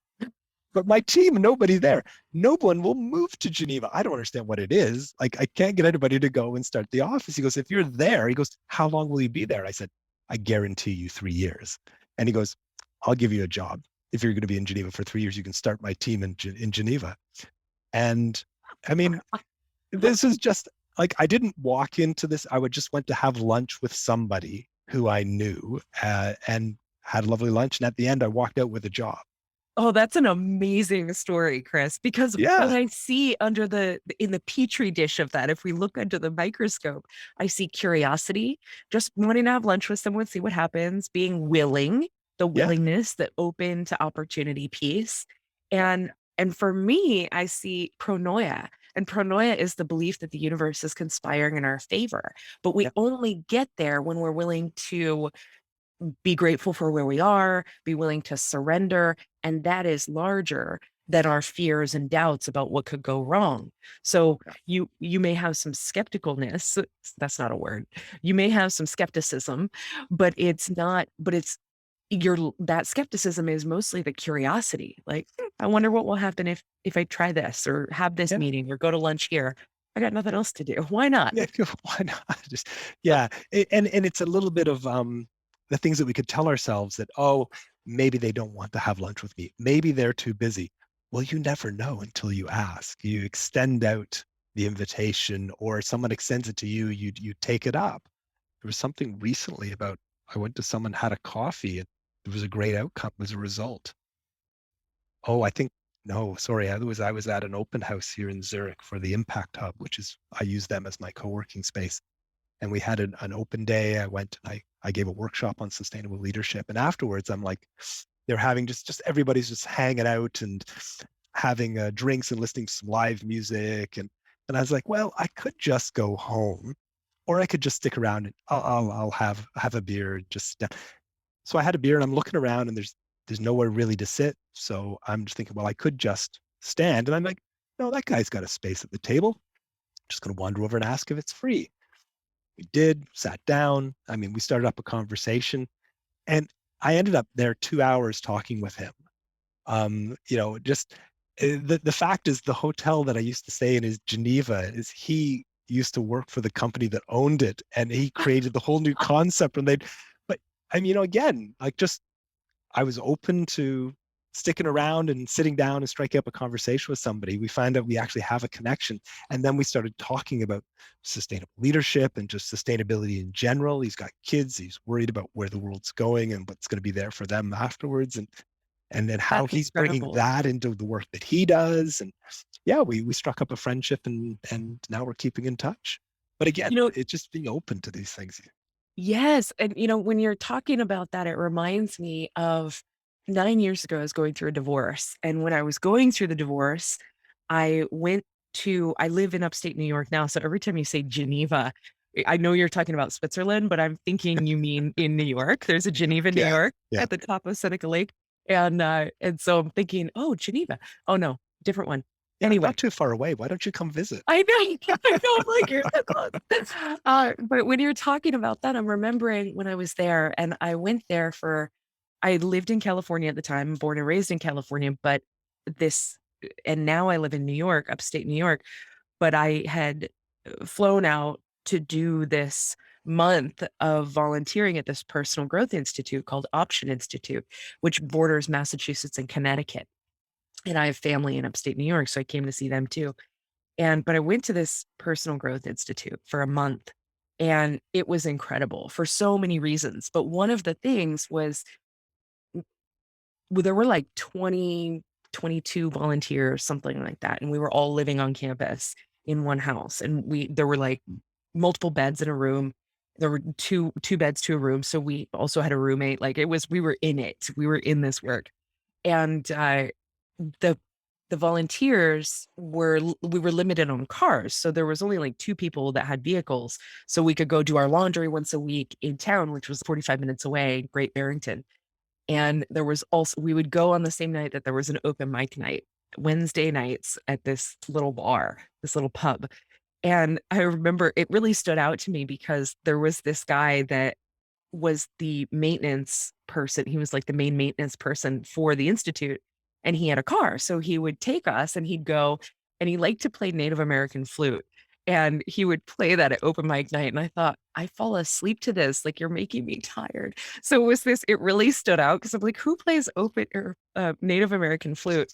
but my team, nobody there. No one will move to Geneva. I don't understand what it is. Like, I can't get anybody to go and start the office." He goes, "If you're there," he goes, "how long will you be there?" I said, "I guarantee you 3 years." And he goes, "I'll give you a job. If you're going to be in Geneva for 3 years, you can start my team in Geneva." And I mean, this is just like, I didn't walk into this. I would just went to have lunch with somebody who I knew, and had a lovely lunch. And at the end, I walked out with a job. Oh, that's an amazing story, Chris, because what Yeah. I see under in the petri dish of that, if we look under the microscope, I see curiosity, just wanting to have lunch with someone, see what happens, being willing, the Yeah. willingness, the open to opportunity piece. And for me, I see pronoia. And pronoia is the belief that the universe is conspiring in our favor. But we Yeah. only get there when we're willing to be grateful for where we are, be willing to surrender. And that is larger than our fears and doubts about what could go wrong. So Yeah. you may have some skepticalness. That's not a word. You may have some skepticism, but it's not, but it's your that skepticism is mostly the curiosity. Like, I wonder what will happen if I try this or have this Yeah. meeting or go to lunch here. I got nothing else to do. Why not? Yeah. Why not? Just, yeah. And it's a little bit of, the things that we could tell ourselves that, oh, maybe they don't want to have lunch with me. Maybe they're too busy. Well, you never know until you ask. You extend out the invitation, or someone extends it to you, you take it up. There was something recently about, I went to someone, had a coffee, and there was a great outcome as a result. Oh, I think, no, sorry, I was at an open house here in Zurich for the Impact Hub, which is, I use them as my co-working space. And we had an open day. I went and I gave a workshop on sustainable leadership. And afterwards, I'm like, they're having just everybody's just hanging out and having drinks and listening to some live music. And I was like, well, I could just go home, or I could just stick around and I'll have a beer. So I had a beer, and I'm looking around, and there's nowhere really to sit. So I'm just thinking, well, I could just stand. And I'm like, no, that guy's got a space at the table. Just going to wander over and ask if it's free. We did, sat down. I mean, we started up a conversation, and I ended up there 2 hours talking with him. Just the fact is, the hotel that I used to stay in is Geneva. Is he used to work for the company that owned it, and he created the whole new concept. But I mean, again, like, just, I was open to sticking around and sitting down and striking up a conversation with somebody. We find out we actually have a connection. And then we started talking about sustainable leadership and just sustainability in general. He's got kids. He's worried about where the world's going and what's going to be there for them afterwards. And then how That's he's bringing incredible. that into the work that he does. And yeah, we struck up a friendship, and now we're keeping in touch. But again, You know, it's just being open to these things. yes, and, when you're talking about that, it reminds me of 9 years ago, I was going through a divorce, and when I was going through the divorce, I live in upstate New York now, so every time you say Geneva, I know you're talking about Switzerland, but I'm thinking you mean in New York. There's a Geneva, New Yeah. York Yeah. at the top of Seneca Lake, and so I'm thinking, "Oh, Geneva. Oh, no, different one." Yeah. Anyway, Not too far away. Why don't you come visit? I know, I know, I'm like, "You're so close." But when you're talking about that, I'm remembering when I was there, and I lived in California at the time, born and raised in California, but this and now I live in New York, upstate New York, but I had, flown out to do this month of volunteering at this personal growth institute called Option Institute, which borders Massachusetts and Connecticut, and I have family in upstate New York, so I came to see them too. But I went to this personal growth institute for a month, and it was incredible for so many reasons. But one of the things was, well, there were like 20, 22 volunteers, something like that. And we were all living on campus in one house. And there were like multiple beds in a room. There were two beds to a room. So we also had a roommate. Like, we were in it. We were in this work. And the the volunteers we were limited on cars, so there was only like 2 people that had vehicles, so we could go do our laundry once a week in town, which was 45 minutes away, Great Barrington. And there was also we would go on the same night that there was an open mic night, Wednesday nights at this little bar, this little pub. And I remember it really stood out to me because there was this guy that was the maintenance person. He was like the main maintenance person for the institute, and he had a car. So he would take us and he'd go, and he liked to play Native American flute. And he would play that at open mic night. And I thought, I fall asleep to this. Like, you're making me tired. So it really stood out because I'm like, who plays open or Native American flute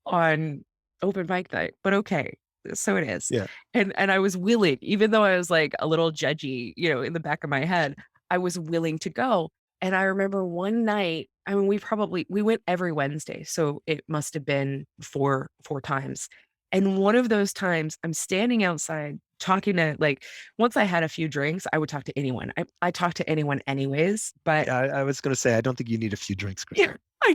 on open mic night? But okay, so it is. Yeah. And I was willing, even though I was like a little judgy, in the back of my head, I was willing to go. And I remember one night, I mean, we went every Wednesday, so it must have been four times. And one of those times, I'm standing outside talking to, like, once I had a few drinks, I would talk to anyone. I talk to anyone anyways, but Yeah, I was going to say, I don't think you need a few drinks, Chris. yeah, I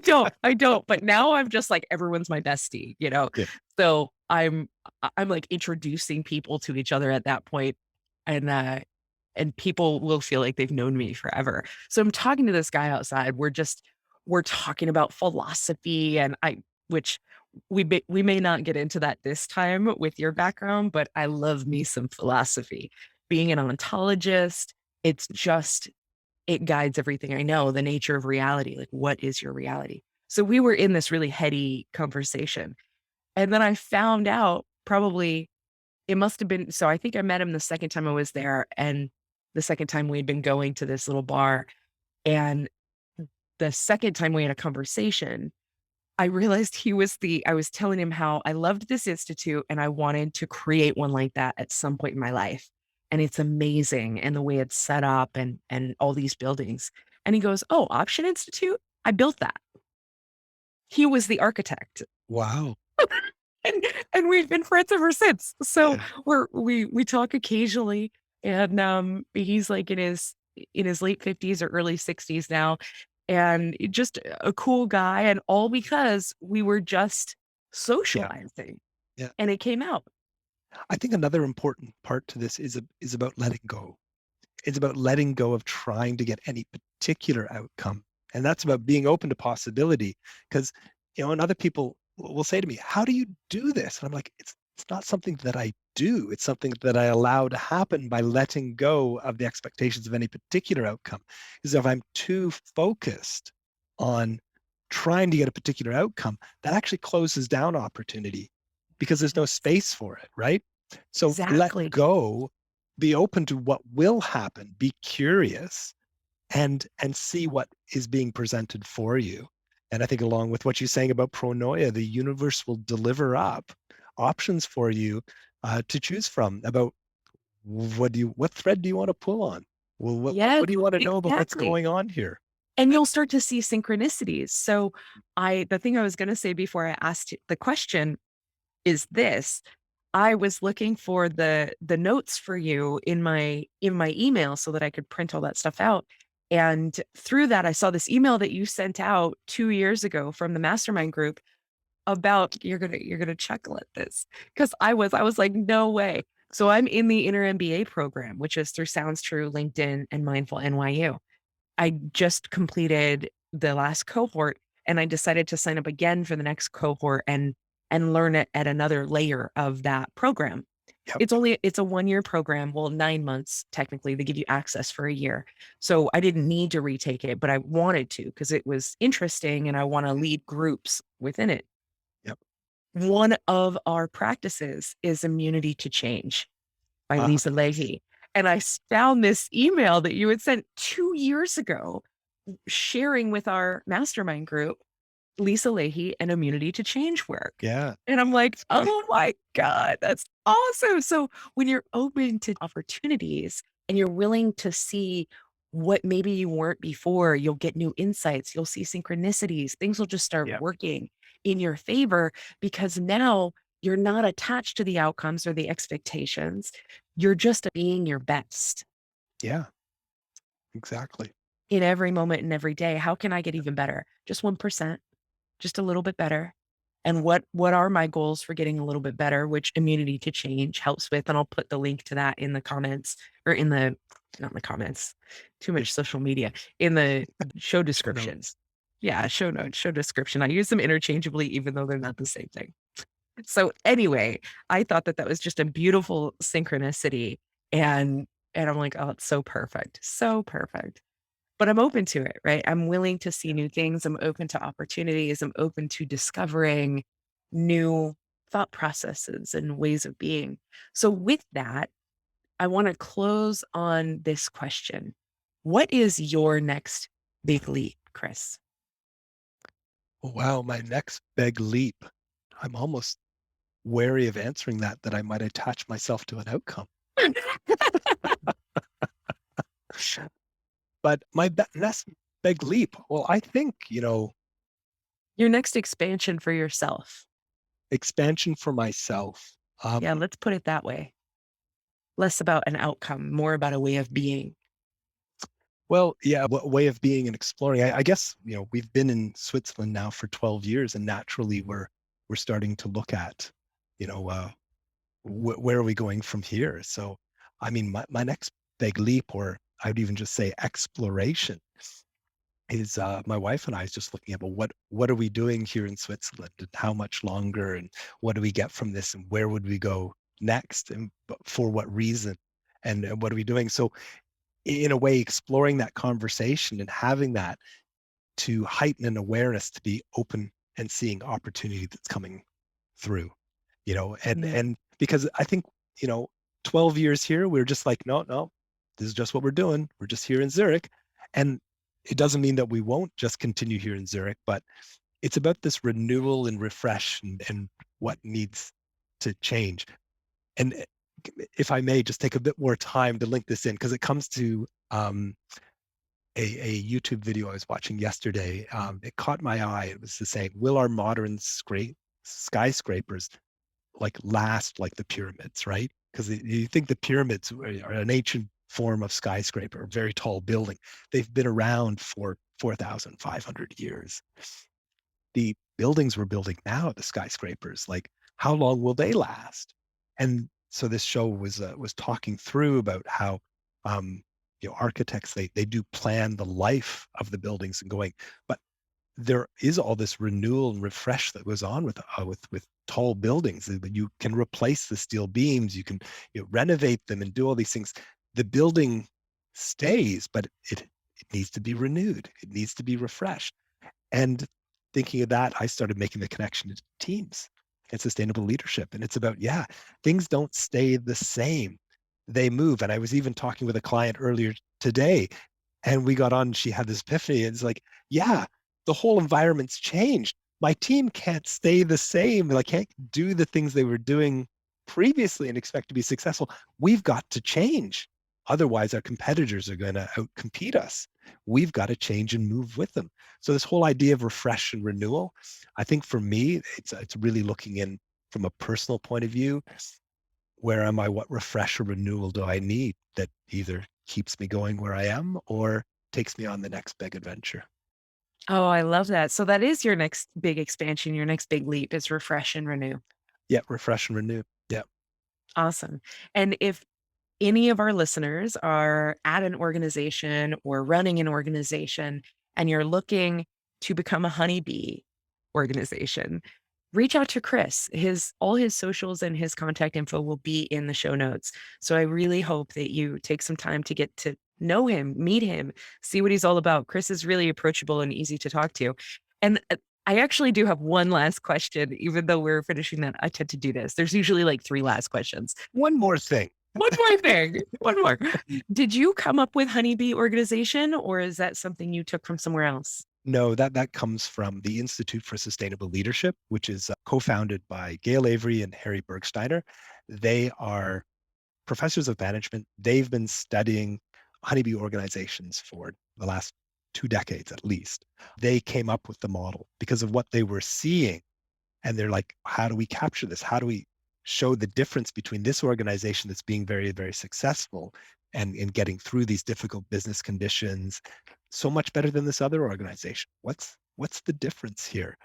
don't. But now I'm just like everyone's my bestie, you know. Yeah. So I'm like introducing people to each other at that point, and and people will feel like they've known me forever. So I'm talking to this guy outside. We're talking about philosophy, and which we may not get into that this time with your background, but I love me some philosophy. Being an ontologist, it guides everything I know, the nature of reality. Like, what is your reality? So we were in this really heady conversation. And then I found out, probably it must have been, so I think I met him the second time I was there, and the second time we'd been going to this little bar. And the second time we had a conversation, I realized I was telling him how I loved this institute and I wanted to create one like that at some point in my life. And it's amazing and the way it's set up and all these buildings. And he goes, "Oh, Option Institute? I built that." He was the architect. Wow. And and we've been friends ever since. So we talk occasionally and he's like in his late 50s or early 60s now and just a cool guy and all because we were just Yeah. socializing Yeah. and it came out. I think another important part to this is about letting go. It's about letting go of trying to get any particular outcome. And that's about being open to possibility. Because, and other people will say to me, "How do you do this?" And I'm like, it's not something that I do. It's something that I allow to happen by letting go of the expectations of any particular outcome. Because if I'm too focused on trying to get a particular outcome, that actually closes down opportunity because there's no Yes. space for it, right? So let Exactly. go, be open to what will happen, be curious, and see what is being presented for you. And I think along with what you're saying about pronoia, the universe will deliver up options for you to choose from about what thread do you want to pull on? Well, Yes, what do you want to know about what's exactly. going on here? And you'll start to see synchronicities. So the thing I was going to say before I asked the question is this. I was looking for the notes for you in my email so that I could print all that stuff out. And through that, I saw this email that you sent out 2 years ago from the mastermind group about you're gonna chuckle at this because I was like, no way. So I'm in the Inner MBA program, which is through Sounds True, LinkedIn, and Mindful NYU. I just completed the last cohort and I decided to sign up again for the next cohort and learn it at another layer of that program. Yep, It's a 1-year program, well, 9 months technically, they give you access for a year. So I didn't need to retake it, but I wanted to because it was interesting and I wanna lead groups within it. yep. One of our practices is immunity to change by Uh, Lisa Lahey, and found this email that you had sent 2 years ago sharing with our mastermind group, Lisa Lahey and immunity to change work. yeah, And I'm like, it's great. "Oh my god, that's awesome." So, when you're open to opportunities and you're willing to see what maybe you weren't before, you'll get new insights, you'll see synchronicities, things will just start Yeah, working in your favor because now you're not attached to the outcomes or the expectations. You're just being your best yeah, exactly. in every moment and every day. How can I get even better? Just 1%. Just a little bit better. And what are my goals for getting a little bit better, which immunity to change helps with, and I'll put the link to that in the comments or in the not in the comments, too It much social media, in the show show description. notes. Yeah, show notes, show description. I use them interchangeably even though they're not the same thing. So anyway, I thought that that was just a beautiful synchronicity and and I'm like, "Oh, it's so perfect. So perfect." But I'm open to it, right? I'm willing to see Yeah, new things. I'm open to opportunities. I'm open to discovering new thought processes and ways of being. So, with that, I want to close on this question. What is your next big leap, Chris? wow, my next big leap. I'm almost wary of answering that I might attach myself to an outcome. But my next big leap, well, I think, Your next expansion for yourself. expansion for myself. Yeah, let's put it that way. Less about an outcome, more about a way of being. Well, yeah, what way of being and exploring. I guess, we've been in Switzerland now for 12 years, and naturally we're starting to look at, you know, where are we going from here? So, I mean, my next big leap, or I would even just say exploration, is my wife and I is just looking at, well, what are we doing here in Switzerland, and how much longer, and what do we get from this, and where would we go next, and for what reason, and what are we doing? So, in a way, exploring that conversation and having that to heighten an awareness to be open and seeing opportunity that's coming through, Yeah. and because I think, you know, 12 years here, we're just like, no, no, this is just what we're doing. We're just here in Zurich. And it doesn't mean that we won't just continue here in Zurich, but it's about this renewal and refresh and what needs to change. And if I may just take a bit more time to link this in, because it comes to a YouTube video I was watching yesterday. It caught my eye. It was saying, will our modern skyscrapers like last like the pyramids, right? Because you think the pyramids are an ancient form of skyscraper, a very tall building. They've been around for 4,500 years. The buildings we're building now, the skyscrapers, like how long will they last? And so this show was talking through about how architects they do plan the life of the buildings and going, but there is all this renewal and refresh that goes on with tall buildings. You can replace the steel beams, you can renovate them and do all these things. The building stays, but it needs to be renewed. It needs to be refreshed. And thinking of that, I started making the connection to teams and sustainable leadership. And it's about, yeah, things don't stay the same. They move. And I was even talking with a client earlier today, and we got on, she had this epiphany. And it's like, yeah, the whole environment's changed. My team can't stay the same. Like, can't do the things they were doing previously and expect to be successful. We've got to change. Otherwise, our competitors are going to outcompete us. We've got to change and move with them. So this whole idea of refresh and renewal, I think for me, it's really looking in from a personal point of view. Where am I? What refresh or renewal do I need that either keeps me going where I am or takes me on the next big adventure? Oh, I love that. So that is your next big expansion, your next big leap is refresh and renew. Yeah, refresh and renew. Yeah. Awesome. And if any of our listeners are at an organization or running an organization and you're looking to become a honeybee organization, reach out to Chris. All his socials and his contact info will be in the show notes. So I really hope that you take some time to get to know him, meet him, see what he's all about. Chris is really approachable and easy to talk to. And I actually do have one last question, even though we're finishing that. I tend to do this. There's usually like three last questions. One more thing. One more thing. One more. Did you come up with HoneyBee Organization, or is that something you took from somewhere else? No, that comes from the Institute for Sustainable Leadership, which is co-founded by Gail Avery and Harry Bergsteiner. They are professors of management. They've been studying honeybee organizations for the last 2 decades at least. They came up with the model because of what they were seeing. And they're like, how do we capture this? How do we show the difference between this organization that's being very, very successful and in getting through these difficult business conditions so much better than this other organization? What's the difference here?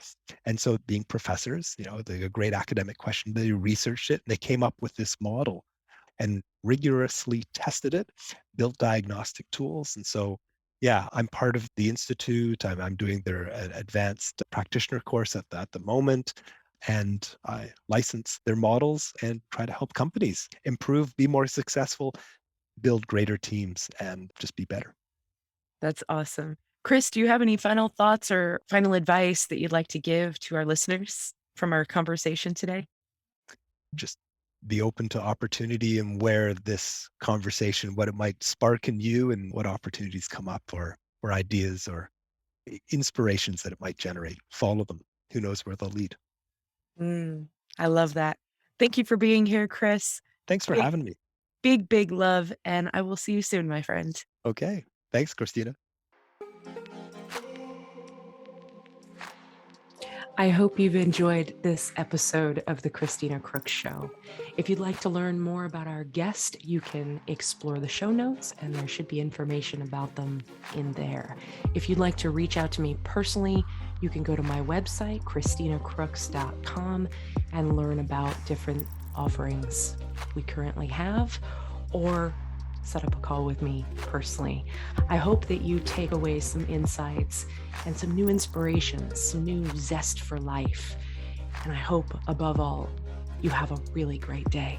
And so being professors, a great academic question, they researched it and they came up with this model and rigorously tested it, built diagnostic tools. And so, yeah, I'm part of the Institute. I'm doing their advanced practitioner course at the moment. And I license their models and try to help companies improve, be more successful, build greater teams, and just be better. That's awesome. Chris, do you have any final thoughts or final advice that you'd like to give to our listeners from our conversation today? Just be open to opportunity and where this conversation, what it might spark in you and what opportunities come up or ideas or inspirations that it might generate. Follow them. Who knows where they'll lead. I love that. Thank you for being here, Chris. Thanks for Big, having me. big, big love. And I will see you soon, my friend. Okay. Thanks, Kristina. I hope you've enjoyed this episode of the Kristina Crooks Show. If you'd like to learn more about our guest, you can explore the show notes, and there should be information about them in there. If you'd like to reach out to me personally, you can go to my website, KristinaCrooks.com, and learn about different offerings we currently have, or set up a call with me personally. I hope that you take away some insights and some new inspirations, some new zest for life. And I hope, above all, you have a really great day.